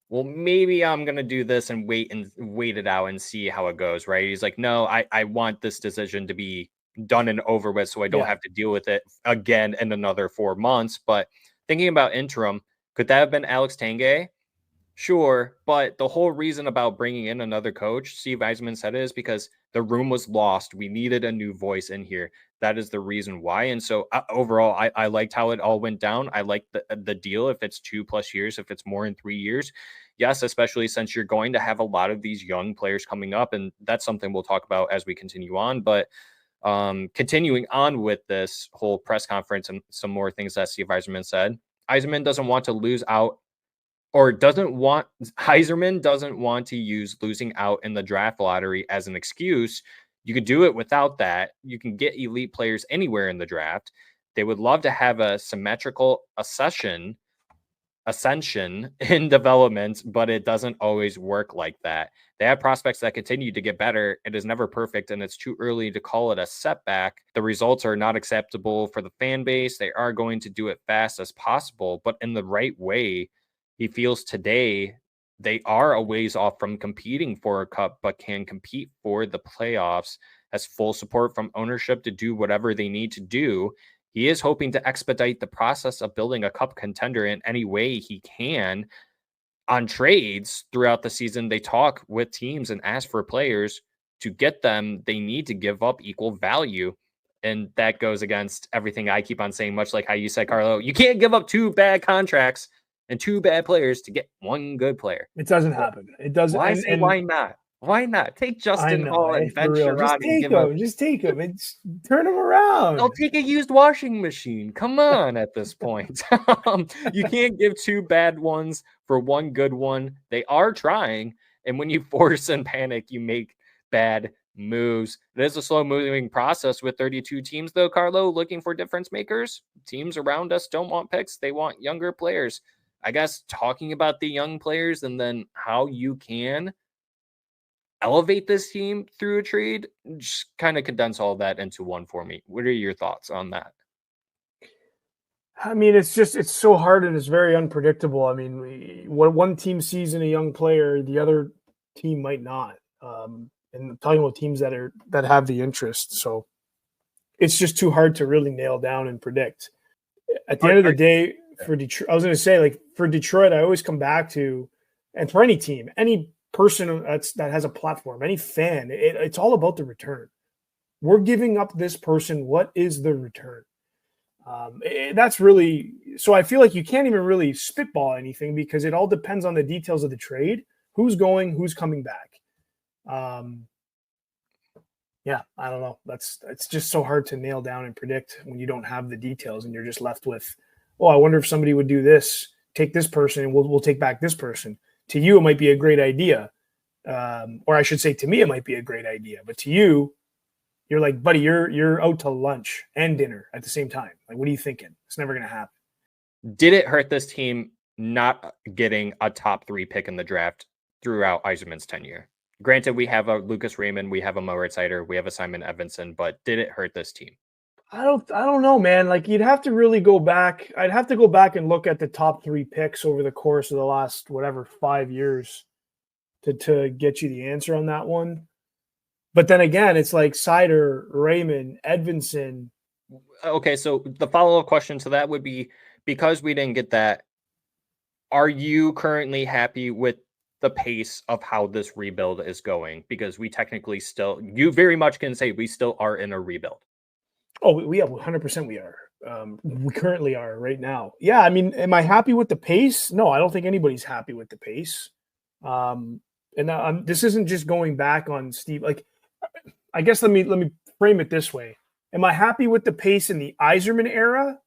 well, maybe I'm going to do this and wait it out and see how it goes, right? He's like, no, I want this decision to be done and over with so I don't have to deal with it again in another 4 months. But thinking about interim, could that have been Alex Tanguay? Sure, but the whole reason about bringing in another coach, Steve Yzerman said, is because the room was lost. We needed a new voice in here. That is the reason why. And so overall, I liked how it all went down. I liked the deal. If it's 2+ years, if it's more in 3 years, yes, especially since you're going to have a lot of these young players coming up. And that's something we'll talk about as we continue on. But continuing on with this whole press conference and some more things that Steve Yzerman said, Yzerman doesn't want to lose out. Yzerman doesn't want to use losing out in the draft lottery as an excuse. You could do it without that. You can get elite players anywhere in the draft. They would love to have a symmetrical ascension in development, but it doesn't always work like that. They have prospects that continue to get better. It is never perfect, and it's too early to call it a setback. The results are not acceptable for the fan base. They are going to do it fast as possible, but in the right way. He feels today they are a ways off from competing for a cup, but can compete for the playoffs, has full support from ownership to do whatever they need to do. He is hoping to expedite the process of building a cup contender in any way he can. On trades throughout the season, they talk with teams and ask for players. To get them, they need to give up equal value. And that goes against everything I keep on saying, much like how you said, Carlo, you can't give up 2 bad contracts and 2 bad players to get 1 good player. It doesn't happen. It doesn't. Why not? Why not? Take Justin Hall and Ben Sherrod and give him. Just take him and turn him around. I'll take a used washing machine. Come on, at this point. You can't give 2 bad ones for 1 good one. They are trying. And when you force and panic, you make bad moves. It is a slow-moving process with 32 teams, though, Carlo, looking for difference makers. Teams around us don't want picks. They want younger players. I guess talking about the young players and then how you can elevate this team through a trade, just kind of condense all that into one for me. What are your thoughts on that? I mean, it's so hard and it's very unpredictable. I mean, what one team sees in a young player, the other team might not. And I'm talking about teams that have the interest. So it's just too hard to really nail down and predict. At the end of the day, for Detroit, I was going to say, like, for Detroit, I always come back to, and for any team, any person that has a platform, any fan, it's all about the return. We're giving up this person. What is the return? That's really, so I feel like you can't even really spitball anything because it all depends on the details of the trade. Who's going, who's coming back. Yeah, I don't know. It's just so hard to nail down and predict when you don't have the details and you're just left with, oh, I wonder if somebody would do this, take this person, and we'll take back this person. To you, it might be a great idea. Or I should say, to me, it might be a great idea. But to you, you're like, buddy, you're out to lunch and dinner at the same time. Like, what are you thinking? It's never going to happen. Did it hurt this team not getting a top 3 pick in the draft throughout Yzerman's tenure? Granted, we have a Lucas Raymond, we have a Moritz Seider, we have a Simon Edvinsson, but did it hurt this team? I don't know, man. Like, you'd have to really go back. I'd have to go back and look at the top 3 picks over the course of the last, 5 years to get you the answer on that one. But then again, it's like Seider, Raymond, Edvinsson. Okay, so the follow-up question to that would be, because we didn't get that, are you currently happy with the pace of how this rebuild is going, because we technically still, you very much can say we still are in a rebuild. Oh, we have 100% we are. We currently are right now. Yeah, I mean, am I happy with the pace? No, I don't think anybody's happy with the pace. This isn't just going back on Steve. Like, I guess let me frame it this way. Am I happy with the pace in the Yzerman era?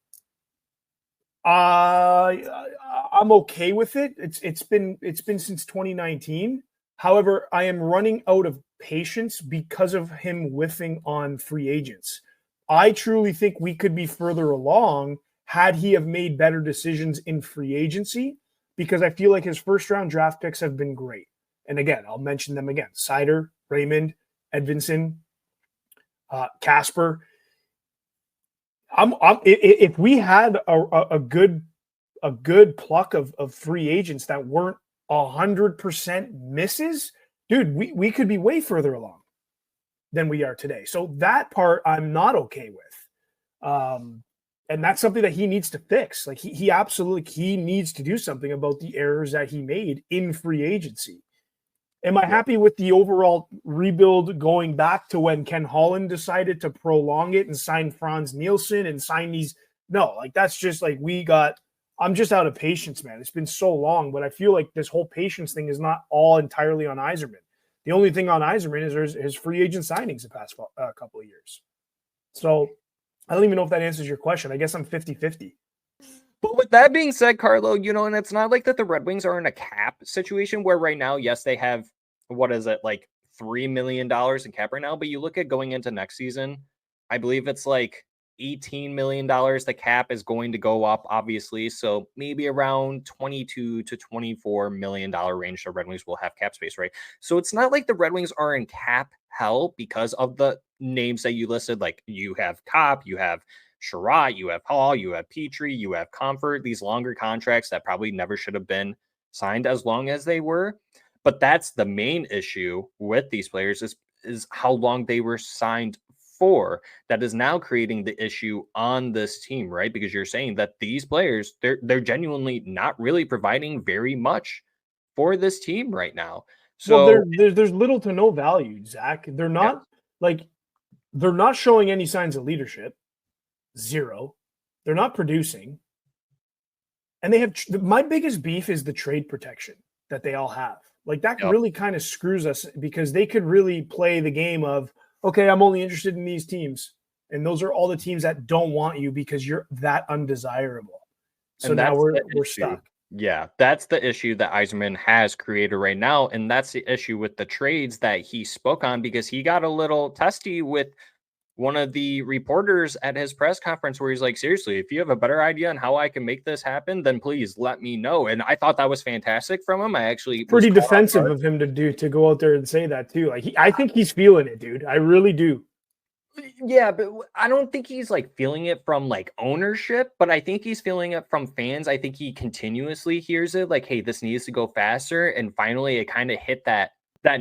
I'm okay with it. It's been since 2019. However, I am running out of patience because of him whiffing on free agents. I truly think we could be further along had he have made better decisions in free agency, because I feel like his first round draft picks have been great. And again, I'll mention them again: Seider, Raymond, Edvinsson, Casper. If we had a good pluck of free agents that weren't 100% misses, dude, we could be way further along than we are today. So that part I'm not okay with. And that's something that he needs to fix. Like he absolutely needs to do something about the errors that he made in free agency. Am I happy with the overall rebuild going back to when Ken Holland decided to prolong it and sign Franz Nielsen and sign these? No, like that's just like I'm just out of patience, man. It's been so long, but I feel like this whole patience thing is not all entirely on Yzerman. The only thing on Yzerman is his free agent signings the past couple of years. So I don't even know if that answers your question. I guess I'm 50-50. But with that being said, Carlo, and it's not like that the Red Wings are in a cap situation where right now, yes, they have, what is it, like $3 million in cap right now. But you look at going into next season, I believe it's like $18 million. The cap is going to go up, obviously. So maybe around $22 to $24 million range the Red Wings will have cap space, right? So it's not like the Red Wings are in cap hell because of the names that you listed. Like you have Kopp, you have Sherratt, you have Hall, you have Petrie, you have Comfort, these longer contracts that probably never should have been signed as long as they were. But that's the main issue with these players is how long they were signed for. That is now creating the issue on this team, right? Because you're saying that these players, they're genuinely not really providing very much for this team right now. So well, there's little to no value, Zach. They're not they're not showing any signs of leadership. Zero. They're not producing. And they have my biggest beef is the trade protection that they all have. Like that really kind of screws us, because they could really play the game of, okay, I'm only interested in these teams. And those are all the teams that don't want you because you're that undesirable. So now we're stuck. Yeah, that's the issue that Yzerman has created right now. And that's the issue with the trades that he spoke on, because he got a little testy with one of the reporters at his press conference where he's like, seriously, if you have a better idea on how I can make this happen, then please let me know. And I thought that was fantastic from him. I actually pretty defensive of him to go out there and say that too. Like I think he's feeling it, dude. I really do. Yeah, but I don't think he's like feeling it from like ownership, but I think he's feeling it from fans. I think he continuously hears it like, hey, this needs to go faster. And finally it kind of hit that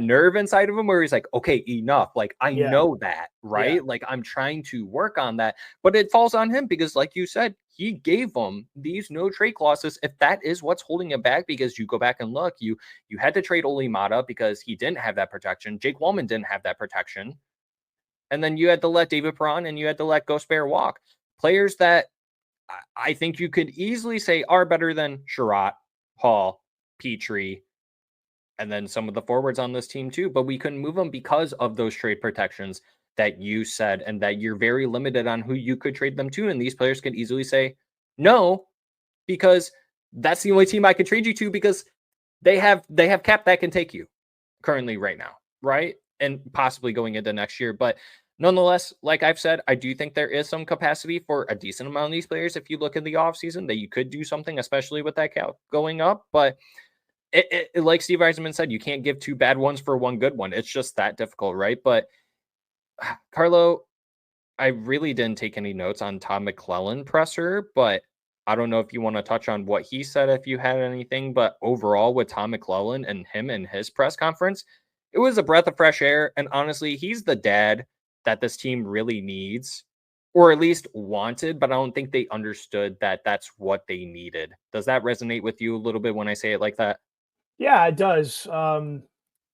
nerve inside of him where he's like, okay, enough. Like, I know that, right? Yeah. Like, I'm trying to work on that, but it falls on him because, like you said, he gave them these no trade clauses. If that is what's holding him back, because you go back and look, you had to trade Olli Maatta because he didn't have that protection. Jake Wallman didn't have that protection. And then you had to let David Perron and you had to let Gosper walk. Players that I think you could easily say are better than Sherratt, Hall, Petrie, and then some of the forwards on this team too, but we couldn't move them because of those trade protections that you said, and that you're very limited on who you could trade them to. And these players could easily say no, because that's the only team I could trade you to, because they have cap that can take you currently right now, right? And possibly going into next year. But nonetheless, like I've said, I do think there is some capacity for a decent amount of these players. If you look in the offseason, that you could do something, especially with that cap going up. But it, like Steve Yzerman said, you can't give two bad ones for one good one. It's just that difficult, right? But Carlo, I really didn't take any notes on Todd McLellan presser, but I don't know if you want to touch on what he said, if you had anything. But overall, with Todd McLellan and him and his press conference, it was a breath of fresh air. And honestly, he's the dad that this team really needs, or at least wanted, but I don't think they understood that that's what they needed. Does that resonate with you a little bit when I say it like that? Yeah, it does. And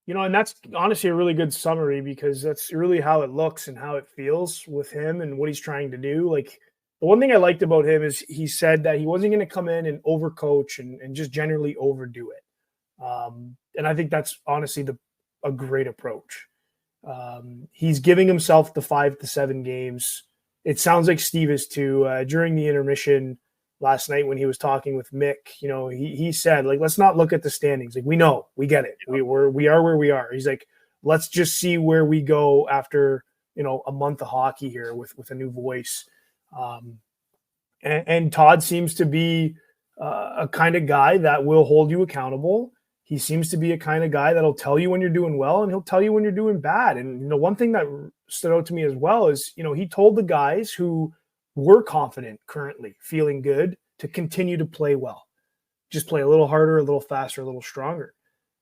that's honestly a really good summary because that's really how it looks and how it feels with him and what he's trying to do. Like the one thing I liked about him is he said that he wasn't going to come in and overcoach and just generally overdo it. And I think that's honestly a great approach. He's giving himself the 5 to 7 games. It sounds like Steve is too. During the intermission last night when he was talking with Mick, he said, like, let's not look at the standings. Like, we know, we get it. We are where we are. He's like, let's just see where we go after, a month of hockey here with a new voice. And Todd seems to be a kind of guy that will hold you accountable. He seems to be a kind of guy that'll tell you when you're doing well and he'll tell you when you're doing bad. And, one thing that stood out to me as well is, he told the guys who were confident currently, feeling good, to continue to play well. Just play a little harder, a little faster, a little stronger.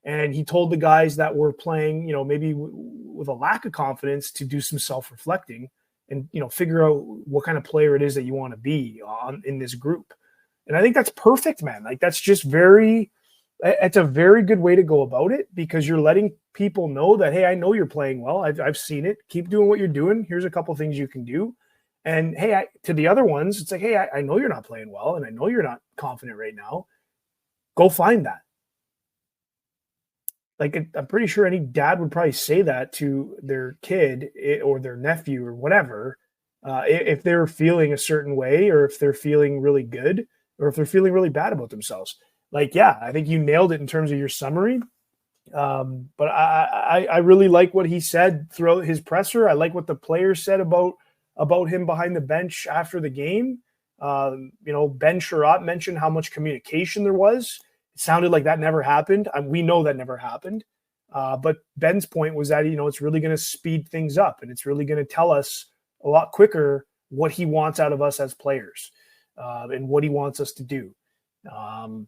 And he told the guys that were playing, maybe with a lack of confidence to do some self-reflecting and, figure out what kind of player it is that you want to be in this group. And I think that's perfect, man. Like that's just it's a very good way to go about it because you're letting people know that, hey, I know you're playing well. I've seen it. Keep doing what you're doing. Here's a couple things you can do. And hey, to the other ones, it's like, hey, I know you're not playing well and I know you're not confident right now. Go find that. Like, I'm pretty sure any dad would probably say that to their kid or their nephew or whatever, if they're feeling a certain way or if they're feeling really good or if they're feeling really bad about themselves. Like, yeah, I think you nailed it in terms of your summary. But I really like what he said throughout his presser. I like what the players said about him behind the bench after the game. Ben Sherratt mentioned how much communication there was. It sounded like that never happened. We know that never happened. But Ben's point was that, it's really going to speed things up and it's really going to tell us a lot quicker what he wants out of us as players and what he wants us to do.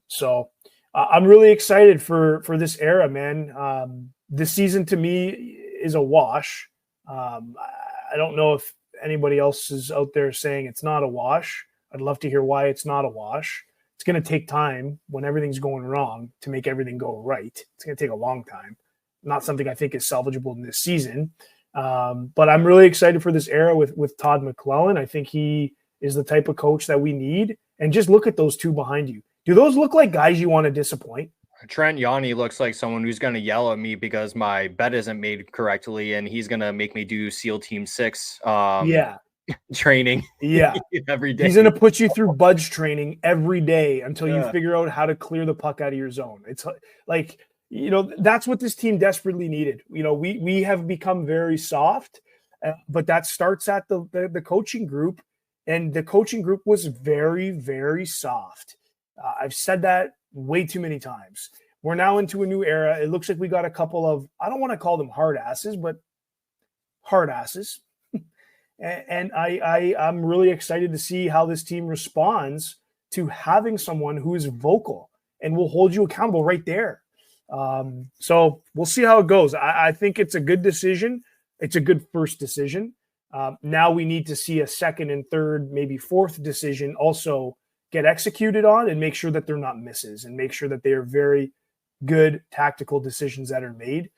So I'm really excited for this era, man. This season to me is a wash. I don't know if anybody else is out there saying it's not a wash. I'd love to hear why it's not a wash. It's going to take time when everything's going wrong to make everything go right. It's going to take a long time. Not something I think is salvageable in this season. But I'm really excited for this era with Todd McLellan. I think he is the type of coach that we need. And just look at those two behind you. Do those look like guys you want to disappoint? Trent Yawney looks like someone who's going to yell at me because my bet isn't made correctly, and he's going to make me do SEAL Team 6 training every day. He's going to put you through budge training every day until you figure out how to clear the puck out of your zone. It's like, that's what this team desperately needed. We have become very soft, but that starts at the coaching group, and the coaching group was very, very soft. I've said that way too many times. We're now into a new era. It looks like we got a couple of, I don't want to call them hard asses, but hard asses. and I'm really excited to see how this team responds to having someone who is vocal and will hold you accountable right there. So we'll see how it goes. I think it's a good decision. It's a good first decision. Now we need to see a second and third, maybe fourth decision also get executed on and make sure that they're not misses and make sure that they are very good tactical decisions that are made.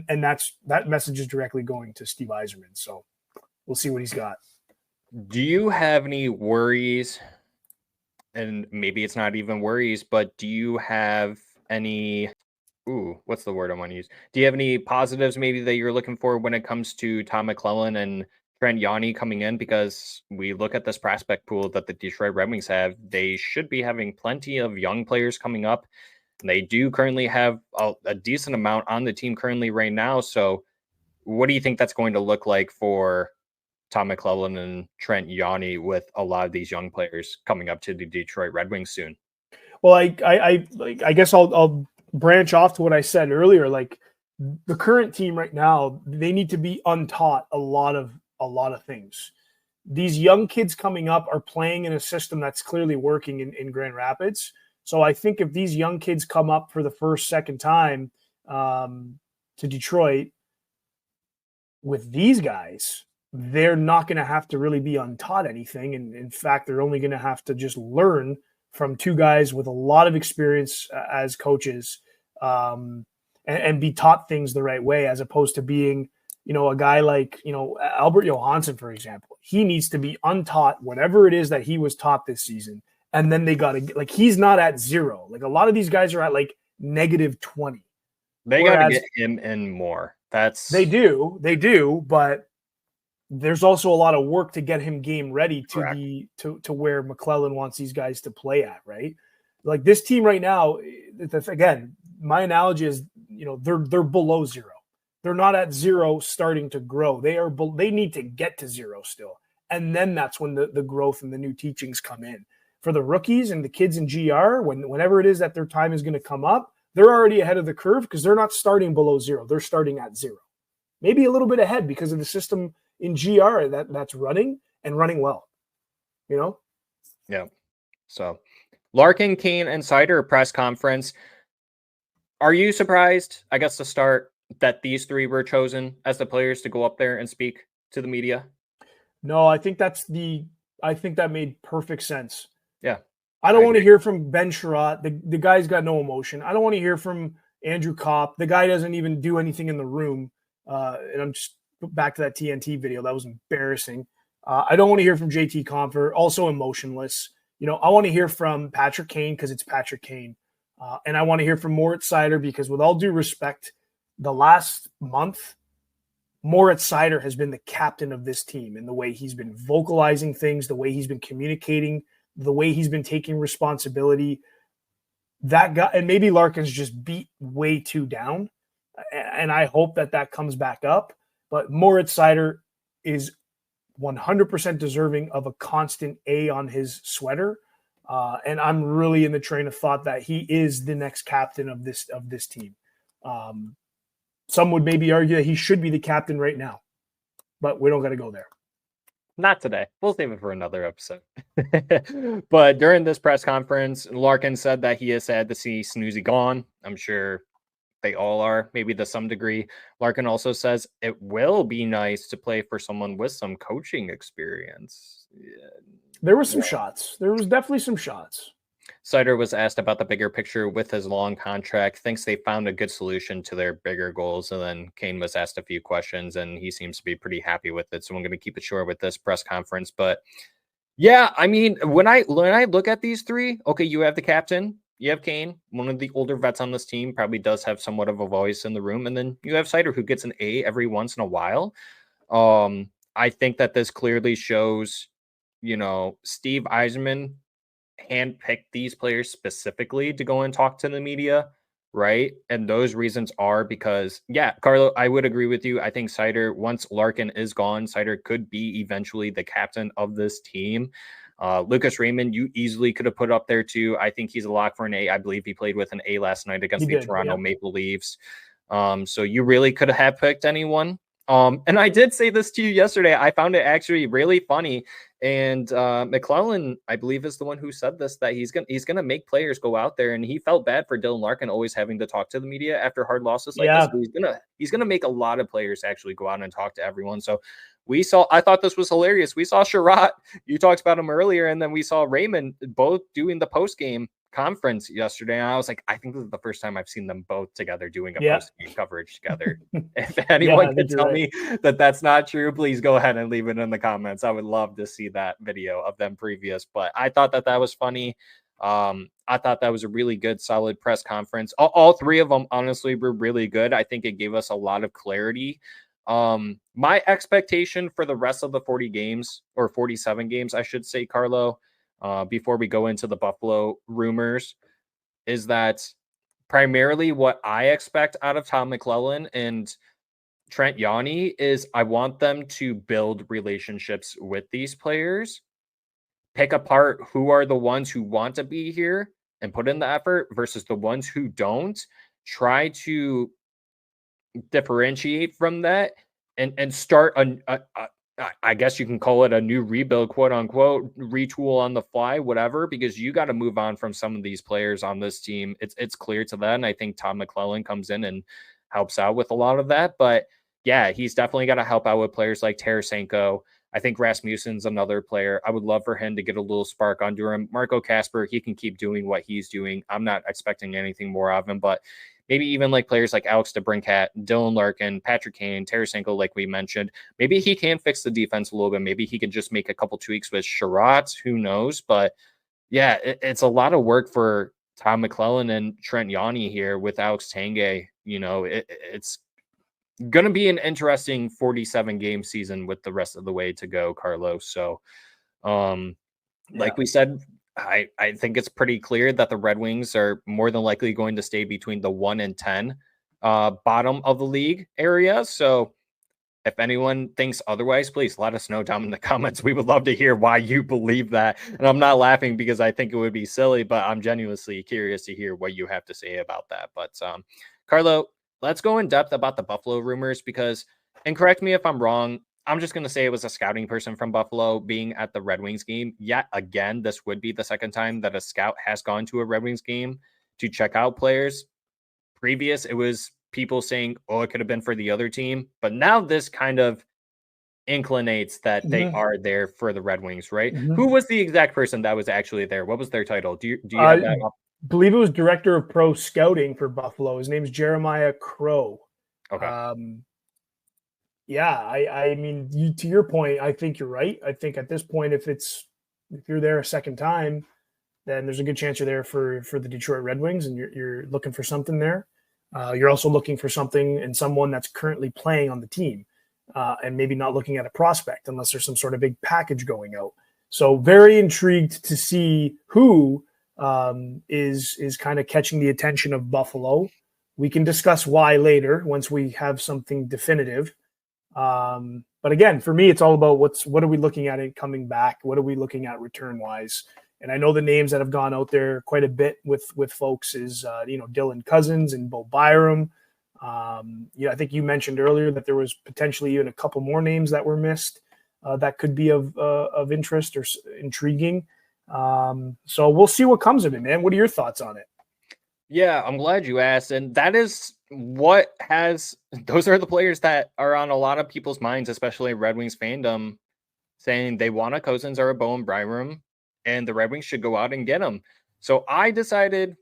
And that message is directly going to Steve Yzerman. So we'll see what he's got. Do you have any worries? And maybe it's not even worries, but do you have any, what's the word I want to use? Do you have any positives maybe that you're looking for when it comes to Tom McLellan and Trent Yawney coming in? Because we look at this prospect pool that the Detroit Red Wings have, they should be having plenty of young players coming up. They do currently have a decent amount on the team currently right now. So what do you think that's going to look like for Tom McLellan and Trent Yawney with a lot of these young players coming up to the Detroit Red Wings soon? Well, I guess I'll branch off to what I said earlier. Like the current team right now, they need to be untaught a lot of things. These young kids coming up are playing in a system that's clearly working in Grand Rapids. So I think if these young kids come up for the second time to Detroit with these guys, they're not going to have to really be untaught anything. And in fact, they're only going to have to just learn from two guys with a lot of experience as coaches and be taught things the right way, as opposed to being, a guy like, Albert Johansson, for example. He needs to be untaught whatever it is that he was taught this season. And then they got to get, he's not at 0. Like, a lot of these guys are at -20. They got to get him in more. They do, but there's also a lot of work to get him game ready to where McLellan wants these guys to play at, right? Like, this team right now, again, my analogy is, they're below 0. They're not at 0 starting to grow. They need to get to 0 still. And then that's when the growth and the new teachings come in. For the rookies and the kids in GR, whenever it is that their time is going to come up, they're already ahead of the curve because they're not starting below 0. They're starting at 0. Maybe a little bit ahead because of the system in GR that's running and running well. Yeah. So Larkin, Kane, and Seider press conference. Are you surprised, I guess, to start, that these 3 were chosen as the players to go up there and speak to the media? No, I think that made perfect sense. Yeah. I don't want to hear from Ben Sherratt. The guy's got no emotion. I don't want to hear from Andrew Kopp. The guy doesn't even do anything in the room. And I'm just back to that TNT video. That was embarrassing. I don't want to hear from JT Compher, also emotionless. I want to hear from Patrick Kane because it's Patrick Kane. And I want to hear from Moritz Seider because, with all due respect, the last month, Moritz Seider has been the captain of this team in the way he's been vocalizing things, the way he's been communicating, the way he's been taking responsibility. That guy, and maybe Larkin's just beat way too down, and I hope that comes back up. But Moritz Seider is 100% deserving of a constant A on his sweater, and I'm really in the train of thought that he is the next captain of this team. Some would maybe argue that he should be the captain right now, but we don't got to go there. Not today. We'll save it for another episode. But during this press conference, Larkin said that he is sad to see Snoozy gone. I'm sure they all are, maybe to some degree. Larkin also says it will be nice to play for someone with some coaching experience. Yeah. There were some shots. There was definitely some shots. Seider was asked about the bigger picture with his long contract, thinks they found a good solution to their bigger goals. And then Kane was asked a few questions and he seems to be pretty happy with it. So I'm going to keep it short with this press conference. But yeah, I mean, when I look at these 3, okay, you have the captain, you have Kane, one of the older vets on this team, probably does have somewhat of a voice in the room. And then you have Seider, who gets an A every once in a while. I think that this clearly shows, Steve Yzerman handpicked these players specifically to go and talk to the media, right? And those reasons are because, yeah, Carlo, I would agree with you. I think Seider, once Larkin is gone, Seider could be eventually the captain of this team. Lucas Raymond, you easily could have put up there too. I think he's a lock for an A. I believe he played with an A last night against the Toronto Maple Leafs. So you really could have picked anyone. And I did say this to you yesterday. I found it actually really funny. And McLellan, I believe, is the one who said this, that he's gonna make players go out there, and he felt bad for Dylan Larkin always having to talk to the media after hard losses like this. So he's gonna make a lot of players actually go out and talk to everyone. So I thought this was hilarious. We saw Sherratt, you talked about him earlier, and then we saw Raymond both doing the post game conference yesterday, and I was like, I think this is the first time I've seen them both together doing a post-game coverage together. If anyone can tell me that that's not true, please go ahead and leave it in the comments. I would love to see that video of them previous, but I thought that was funny. I thought that was a really good, solid press conference. All 3 of them, honestly, were really good. I think it gave us a lot of clarity. My expectation for the rest of the 40 games, or 47 games, I should say, Carlo, before we go into the Buffalo rumors, is that primarily what I expect out of Tom McLellan and Trent Yawney is I want them to build relationships with these players, pick apart who are the ones who want to be here and put in the effort versus the ones who don't, try to differentiate from that and start I guess you can call it a new rebuild, quote unquote, retool on the fly, whatever, because you got to move on from some of these players on this team. It's clear to that. And I think Tom McLellan comes in and helps out with a lot of that. But yeah, he's definitely got to help out with players like Tarasenko. I think Rasmussen's another player. I would love for him to get a little spark under him. Marco Kasper, he can keep doing what he's doing. I'm not expecting anything more of him, but maybe even like players like Alex DeBrincat, Dylan Larkin, Patrick Kane, Tarasenko, like we mentioned. Maybe he can fix the defense a little bit. Maybe he can just make a couple tweaks with Sherratt. Who knows? But yeah, it's a lot of work for Tom McLellan and Trent Yawney here with Alex Tanguay. It's going to be an interesting 47 game season with the rest of the way to go, Carlos. So, like we said, I think it's pretty clear that the Red Wings are more than likely going to stay between the 1 and 10 bottom of the league area. So if anyone thinks otherwise, please let us know down in the comments. We would love to hear why you believe that. And I'm not laughing because I think it would be silly, but I'm genuinely curious to hear what you have to say about that. But Carlo, let's go in depth about the Buffalo rumors because, and correct me if I'm wrong, I'm just going to say it was a scouting person from Buffalo being at the Red Wings game. Yet again, this would be the second time that a scout has gone to a Red Wings game to check out players. Previous, it was people saying, oh, it could have been for the other team. But now this kind of inclinates that they are there for the Red Wings, right? Who was the exact person that was actually there? What was their title? Do you have that? I believe it was Director of Pro Scouting for Buffalo. His name's Jeremiah Crow. Okay. Yeah, I mean, to your point, I think you're right. I think at this point, if you're there a second time, then there's a good chance you're there for the Detroit Red Wings, and you're looking for something there. You're also looking for something and someone that's currently playing on the team, and maybe not looking at a prospect unless there's some sort of big package going out. So very intrigued to see who is kind of catching the attention of Buffalo. We can discuss why later once we have something definitive. But again, for me, it's all about what are we looking at it coming back? What are we looking at return wise? And I know the names that have gone out there quite a bit with folks is, Dylan Cousins and Bo Byram. I think you mentioned earlier that there was potentially even a couple more names that were missed that could be of interest or intriguing. So we'll see what comes of it, man. What are your thoughts on it? Yeah, I'm glad you asked. And that is those are the players that are on a lot of people's minds, especially Red Wings fandom, saying they want a Cousins or a Bo Byram, and the Red Wings should go out and get them. So we decided,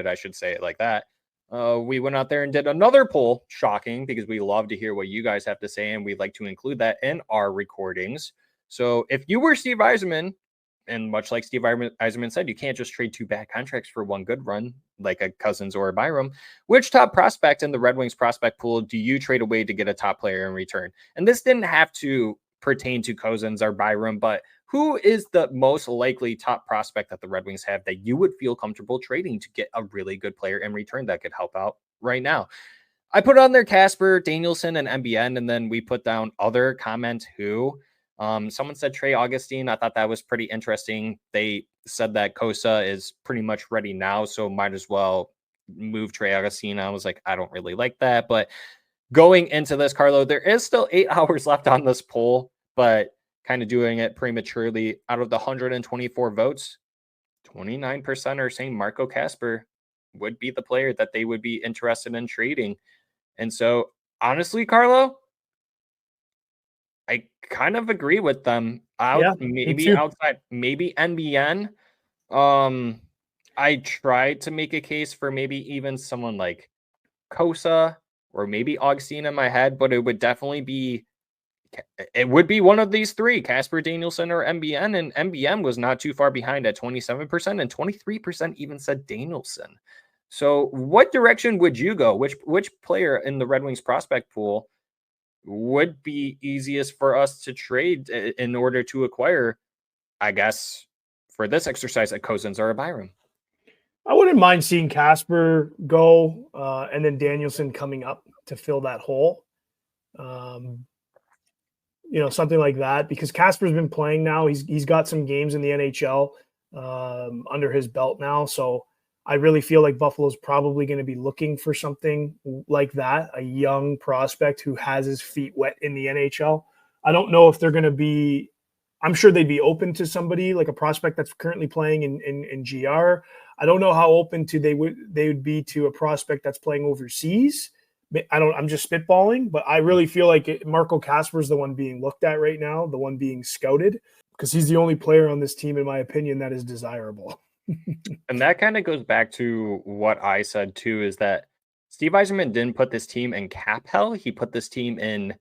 I should say it like that. We went out there and did another poll, shocking, because we love to hear what you guys have to say, and we'd like to include that in our recordings. So if you were Steve Yzerman, and much like Steve Yzerman said, you can't just trade two bad contracts for one good run, like a Cousins or a Byram. Which top prospect in the Red Wings prospect pool do you trade away to get a top player in return? And this didn't have to pertain to Cousins or Byram, but who is the most likely top prospect that the Red Wings have that you would feel comfortable trading to get a really good player in return that could help out right now? I put on there Casper, Danielson, and MBN, and then we put down other comment who. Someone said Trey Augustine. I thought that was pretty interesting. They said that Kosa is pretty much ready now, so might as well move Trey Augustine. I was like, I don't really like that. But going into this, Carlo, there is still 8 hours left on this poll, but kind of doing it prematurely. Out of the 124 votes, 29% are saying Marco Casper would be the player that they would be interested in trading. And so, honestly, Carlo, I kind of agree with them. Maybe outside, maybe NBN. I tried to make a case for maybe even someone like Kosa or maybe Augustine in my head, but it would definitely be one of these three, Casper, Danielson, or MBN. And MBN was not too far behind at 27%, and 23% even said Danielson. So what direction would you go? Which player in the Red Wings prospect pool would be easiest for us to trade in order to acquire, I guess, for this exercise, a Cousins or a Byram? I wouldn't mind seeing Casper go and then Danielson coming up to fill that hole. Something like that, because Casper's been playing now. He's got some games in the NHL under his belt now. So I really feel like Buffalo's probably going to be looking for something like that, a young prospect who has his feet wet in the NHL. I don't know if they're going to be – I'm sure they'd be open to somebody like a prospect that's currently playing in GR. I don't know how open they would be to a prospect that's playing overseas. I'm just spitballing, but I really feel like Marco Casper is the one being looked at right now, the one being scouted, because he's the only player on this team, in my opinion, that is desirable. And that kind of goes back to what I said too, is that Steve Yzerman didn't put this team in cap hell. He put this team in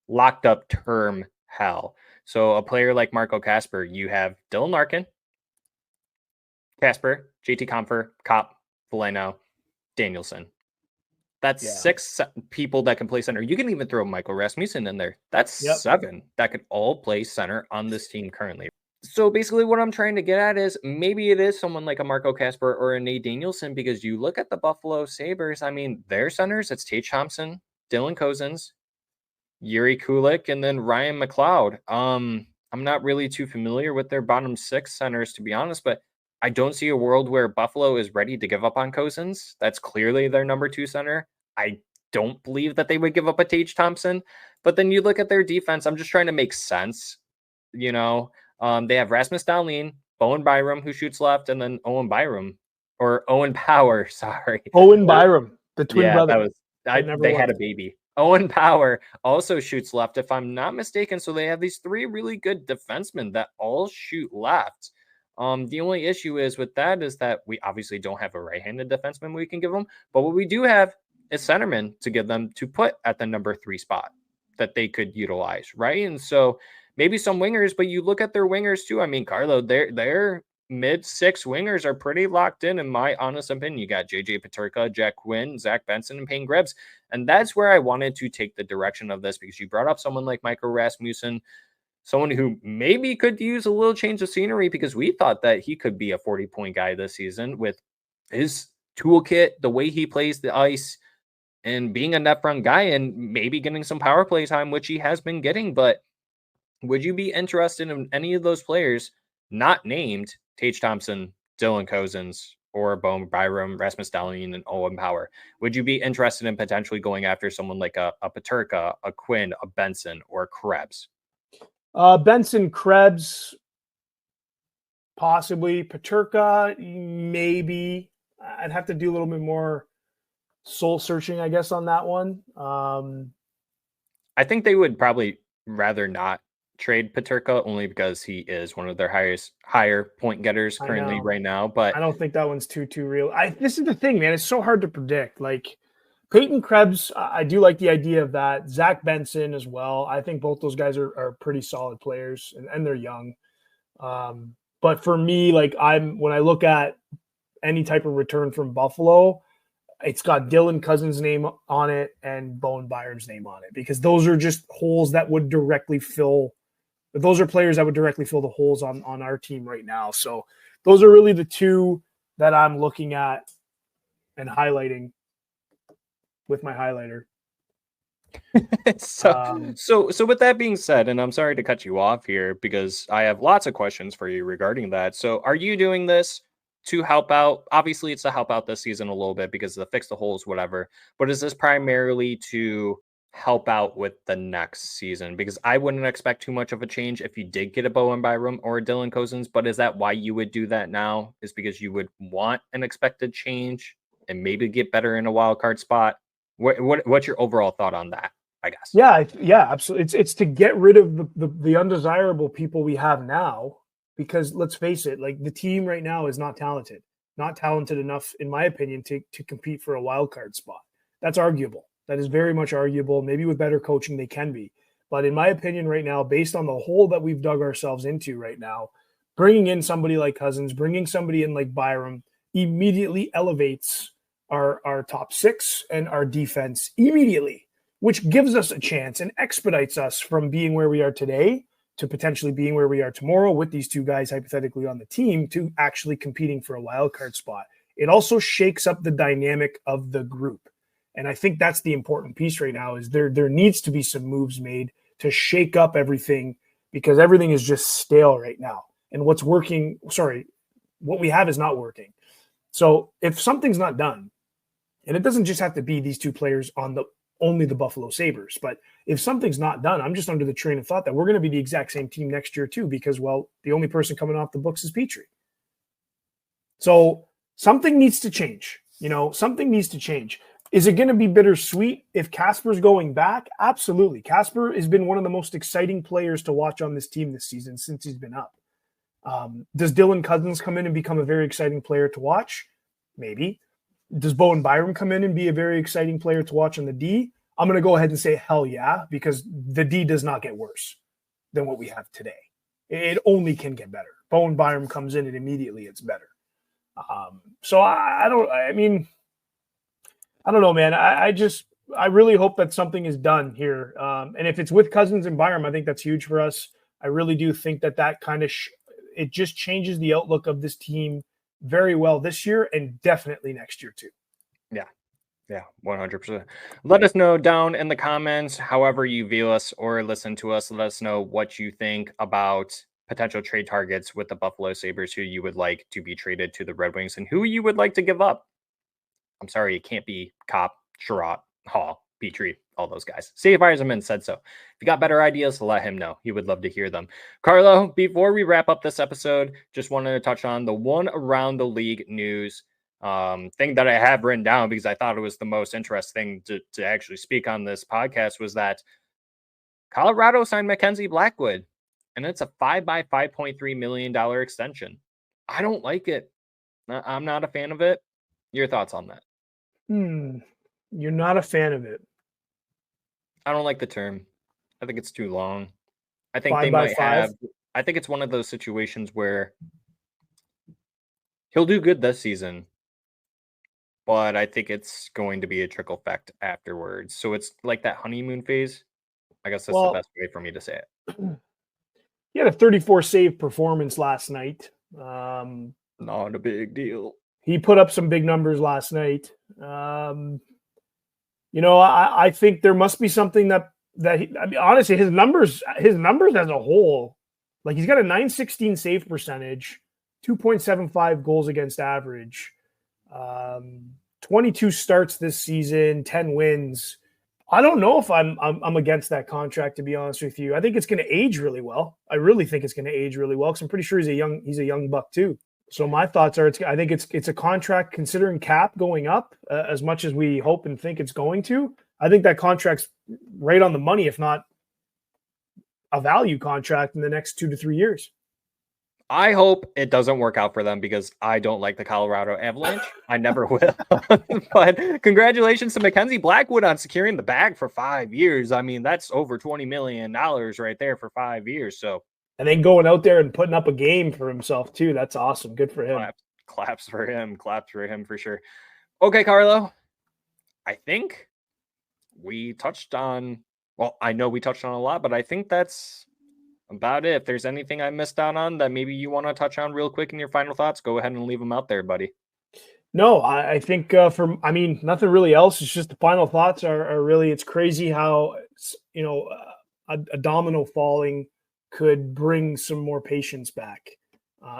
locked up term hell. So a player like Marco Kasper, you have Dylan Larkin, Kasper, JT Compher, Kopp, Veleno, Danielson. That's 6 people that can play center. You can even throw Michael Rasmussen in there. That's 7 that could all play center on this team currently. So basically what I'm trying to get at is maybe it is someone like a Marco Kasper or a Nate Danielson, because you look at the Buffalo Sabres, I mean, their centers, it's Tage Thompson, Dylan Cozens, Yuri Kulik, and then Ryan McLeod. I'm not really too familiar with their bottom 6 centers, to be honest, but I don't see a world where Buffalo is ready to give up on Cozens. That's clearly their number 2 center. I don't believe that they would give up a Tage Thompson. But then you look at their defense, I'm just trying to make sense. You know, they have Rasmus Dahlin, Owen Byram, who shoots left, and then Owen Power. Sorry. Owen Byram, the twin brother. They had a baby. Owen Power also shoots left, if I'm not mistaken. So they have these 3 really good defensemen that all shoot left. The only issue is with that is that we obviously don't have a right-handed defenseman we can give them, but what we do have is centermen to give them to put at the number 3 spot that they could utilize, right? And so maybe some wingers, but you look at their wingers too. I mean, Carlo, their mid-6 wingers are pretty locked in my honest opinion. You got JJ Peterka, Jack Quinn, Zach Benson, and Payne Krebs. And that's where I wanted to take the direction of this, because you brought up someone like Michael Rasmussen, someone who maybe could use a little change of scenery, because we thought that he could be a 40-point guy this season with his toolkit, the way he plays the ice, and being a net front guy and maybe getting some power play time, which he has been getting. But would you be interested in any of those players not named Tage Thompson, Dylan Cozens, or Bowen Byram, Rasmus Dahlin, and Owen Power? Would you be interested in potentially going after someone like a Peterka, a Quinn, a Benson, or a Krebs? Benson, Krebs, possibly. Peterka, maybe. I'd have to do a little bit more soul searching, I guess, on that one. I think they would probably rather not trade Peterka, only because he is one of their higher point getters currently right now. But I don't think that one's too real. This is the thing, man. It's so hard to predict. Like Peyton Krebs, I do like the idea of that. Zach Benson as well. I think both those guys are pretty solid players, and they're young. But for me, like when I look at any type of return from Buffalo, it's got Dylan Cozens' name on it and Bowen Byram's name on it, because those are just holes that would directly fill. Those are players that would directly fill the holes on our team right now. So those are really the 2 that I'm looking at and highlighting with my highlighter. So with that being said, and I'm sorry to cut you off here because I have lots of questions for you regarding that. So are you doing this to help out? Obviously it's to help out this season a little bit because of the fix the holes, whatever, but is this primarily to help out with the next season? Because I wouldn't expect too much of a change if you did get a Bowen Byram or a Dylan Cozens, but is that why you would do that now? Is because you would want an expected change and maybe get better in a wild card spot? What's your overall thought on that, I guess? Yeah, absolutely. It's to get rid of the undesirable people we have now. Because let's face it, like the team right now is not talented enough, in my opinion, to compete for a wild card spot. That's arguable. That is very much arguable. Maybe with better coaching, they can be. But in my opinion right now, based on the hole that we've dug ourselves into right now, bringing in somebody like Cozens, bringing somebody in like Byram immediately elevates our top 6 and our defense immediately, which gives us a chance and expedites us from being where we are today to potentially being where we are tomorrow with these 2 guys hypothetically on the team to actually competing for a wild card spot. It also shakes up the dynamic of the group. And I think that's the important piece right now is there needs to be some moves made to shake up everything, because everything is just stale right now. And what we have is not working. So if something's not done, and it doesn't just have to be these 2 players on only the Buffalo Sabres, but if something's not done, I'm just under the train of thought that we're going to be the exact same team next year too, because, well, the only person coming off the books is Petrie. So something needs to change. Something needs to change. Is it going to be bittersweet if Kasper's going back? Absolutely. Kasper has been one of the most exciting players to watch on this team this season since he's been up. Does Dylan Cozens come in and become a very exciting player to watch? Maybe. Does Bowen Byram come in and be a very exciting player to watch on the D? I'm going to go ahead and say hell yeah, because the D does not get worse than what we have today. It only can get better. Bowen Byram comes in and immediately it's better. So I don't know, man. I really hope that something is done here. And if it's with Cousins and Byram, I think that's huge for us. I really do think that kind of it just changes the outlook of this team very well this year and definitely next year too. Yeah, 100%. Let us know down in the comments, however you view us or listen to us. Let us know what you think about potential trade targets with the Buffalo Sabres, who you would like to be traded to the Red Wings and who you would like to give up. I'm sorry, it can't be Kopp, Sherratt, Hall, Petrie, all those guys. Steve Yzerman said so. If you got better ideas, let him know. He would love to hear them. Carlo, before we wrap up this episode, just wanted to touch on the one around the league news thing that I have written down because I thought it was the most interesting to actually speak on this podcast was that Colorado signed Mackenzie Blackwood, and it's a 5 by $5.3 million extension. I don't like it. I'm not a fan of it. Your thoughts on that? You're not a fan of it. I don't like the term. I think it's too long. I think 5 they by might 5? have. I think it's one of those situations where he'll do good this season, but I think it's going to be a trickle effect afterwards. So it's like that honeymoon phase. I guess that's the best way for me to say it. He had a 34 save performance last night. Not a big deal. He put up some big numbers last night. I think there must be something honestly, his numbers as a whole, like he's got a .916 save percentage, 2.75 goals against average, 22 starts this season, 10 wins. I don't know if I'm against that contract, to be honest with you. I think it's going to age really well. I really think it's going to age really well because I'm pretty sure he's a young buck too. So my thoughts are, I think it's a contract considering cap going up as much as we hope and think it's going to. I think that contract's right on the money, if not a value contract in the next 2 to 3 years. I hope it doesn't work out for them because I don't like the Colorado Avalanche. I never will. But congratulations to Mackenzie Blackwood on securing the bag for 5 years. I mean, that's over $20 million right there for 5 years. So, and then going out there and putting up a game for himself too. That's awesome. Good for him. Claps for him. Claps for him for sure. Okay, Carlo. I think we touched on, I know we touched on a lot, but I think that's about it. If there's anything I missed out on that maybe you want to touch on real quick in your final thoughts, go ahead and leave them out there, buddy. No, I think nothing really else. It's just the final thoughts are really, it's crazy how, a domino falling could bring some more patience back.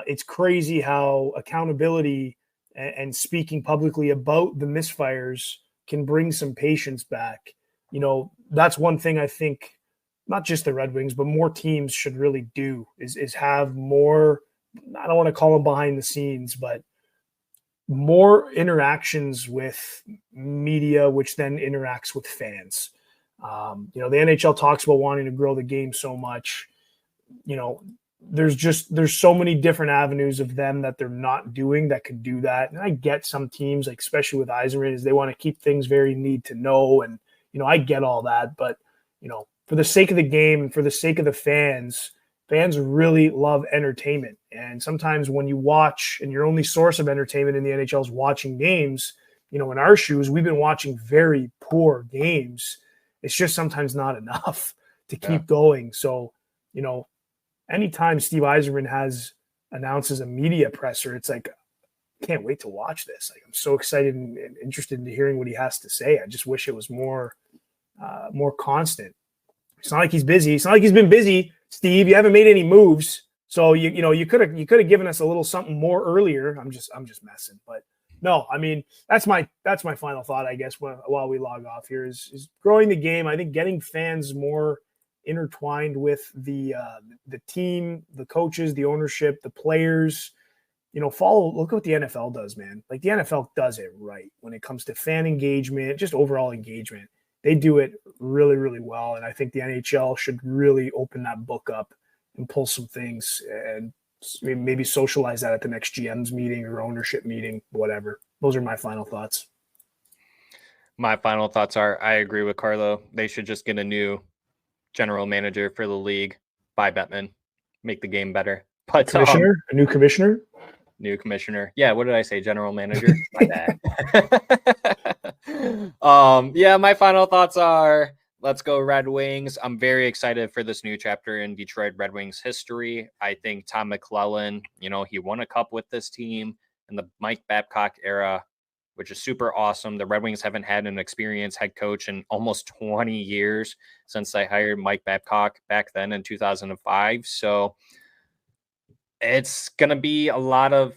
It's crazy how accountability and speaking publicly about the misfires can bring some patience back. That's one thing I think not just the Red Wings, but more teams should really do is have more, I don't want to call them behind the scenes, but more interactions with media, which then interacts with fans. The NHL talks about wanting to grow the game so much. There's so many different avenues of them that they're not doing that could do that. And I get some teams, like especially with Yzerman, is they want to keep things very need to know. And, I get all that, but, for the sake of the game and for the sake of the fans really love entertainment. And sometimes when you watch and your only source of entertainment in the NHL is watching games, in our shoes, we've been watching very poor games. It's just sometimes not enough to keep going. So, anytime Steve Yzerman announces a media presser, it's like, I can't wait to watch this. Like, I'm so excited and interested in hearing what he has to say. I just wish it was more constant. It's not like he's busy. It's not like he's been busy, Steve. You haven't made any moves, so you could have given us a little something more earlier. I'm just messing, but no. I mean, that's my final thought, I guess. While we log off here, is growing the game. I think getting fans more intertwined with the team, the coaches, the ownership, the players. Look what the NFL does, man. Like the NFL does it right when it comes to fan engagement, just overall engagement. They do it really, really well. And I think the NHL should really open that book up and pull some things and maybe socialize that at the next GM's meeting or ownership meeting, whatever. Those are my final thoughts. My final thoughts are, I agree with Carlo. They should just get a new general manager for the league. Buy Bettman, make the game better. But Commissioner, a new commissioner. New commissioner. Yeah, what did I say? General manager. My bad. Yeah, my final thoughts are, let's go Red Wings. I'm very excited for this new chapter in Detroit Red Wings history. I think Tom McLellan, he won a cup with this team in the Mike Babcock era, which is super awesome. The Red Wings haven't had an experienced head coach in almost 20 years since they hired Mike Babcock back then in 2005. So it's going to be a lot of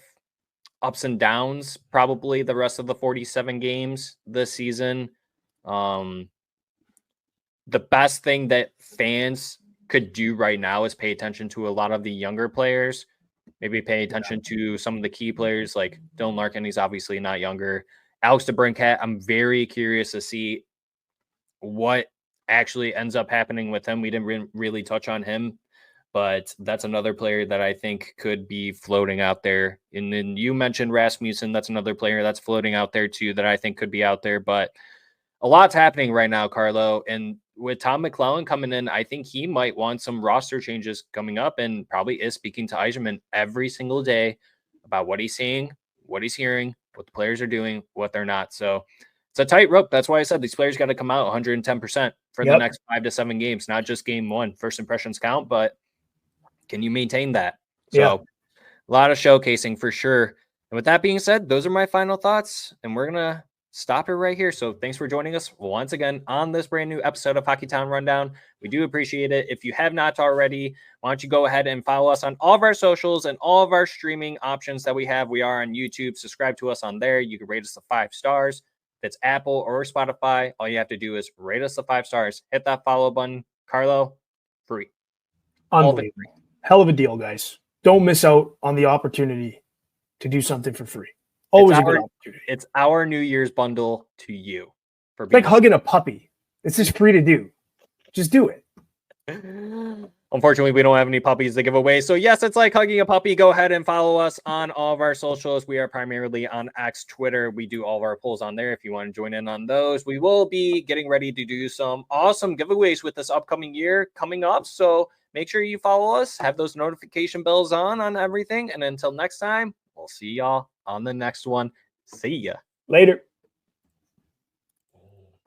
ups and downs, probably the rest of the 47 games this season. The best thing that fans could do right now is pay attention to a lot of the younger players, maybe pay attention to some of the key players like Dylan Larkin. He's obviously not younger. Alex DeBrincat, I'm very curious to see what actually ends up happening with him. We didn't really touch on him, but that's another player that I think could be floating out there. And then you mentioned Rasmussen. That's another player that's floating out there too that I think could be out there. But a lot's happening right now, Carlo. And with Tom McLellan coming in, I think he might want some roster changes coming up and probably is speaking to Yzerman every single day about what he's seeing, what he's hearing, what the players are doing, what they're not. So it's a tightrope. That's why I said these players got to come out 110% for the next 5 to 7 games, not just game one. First impressions count, but can you maintain that? So a lot of showcasing for sure. And with that being said, those are my final thoughts, and we're going to stop it right here. So thanks for joining us once again on this brand new episode of Hockeytown Rundown. We do appreciate it. If you have not already, why don't you go ahead and follow us on all of our socials and all of our streaming options that we have. We are on YouTube. Subscribe to us on there. You can rate us the 5 stars. If it's Apple or Spotify, all you have to do is rate us the 5 stars. Hit that follow button. Carlo, free. Unbelievable. Hell of a deal, guys. Don't miss out on the opportunity to do something for free. Always a good opportunity. It's our New Year's bundle to you. It's like hugging a puppy. It's just free to do. Just do it. Unfortunately, we don't have any puppies to give away. So yes, it's like hugging a puppy. Go ahead and follow us on all of our socials. We are primarily on X, Twitter. We do all of our polls on there if you want to join in on those. We will be getting ready to do some awesome giveaways with this upcoming year coming up. So make sure you follow us, have those notification bells on everything. And until next time, we'll see y'all on the next one. See ya. Later.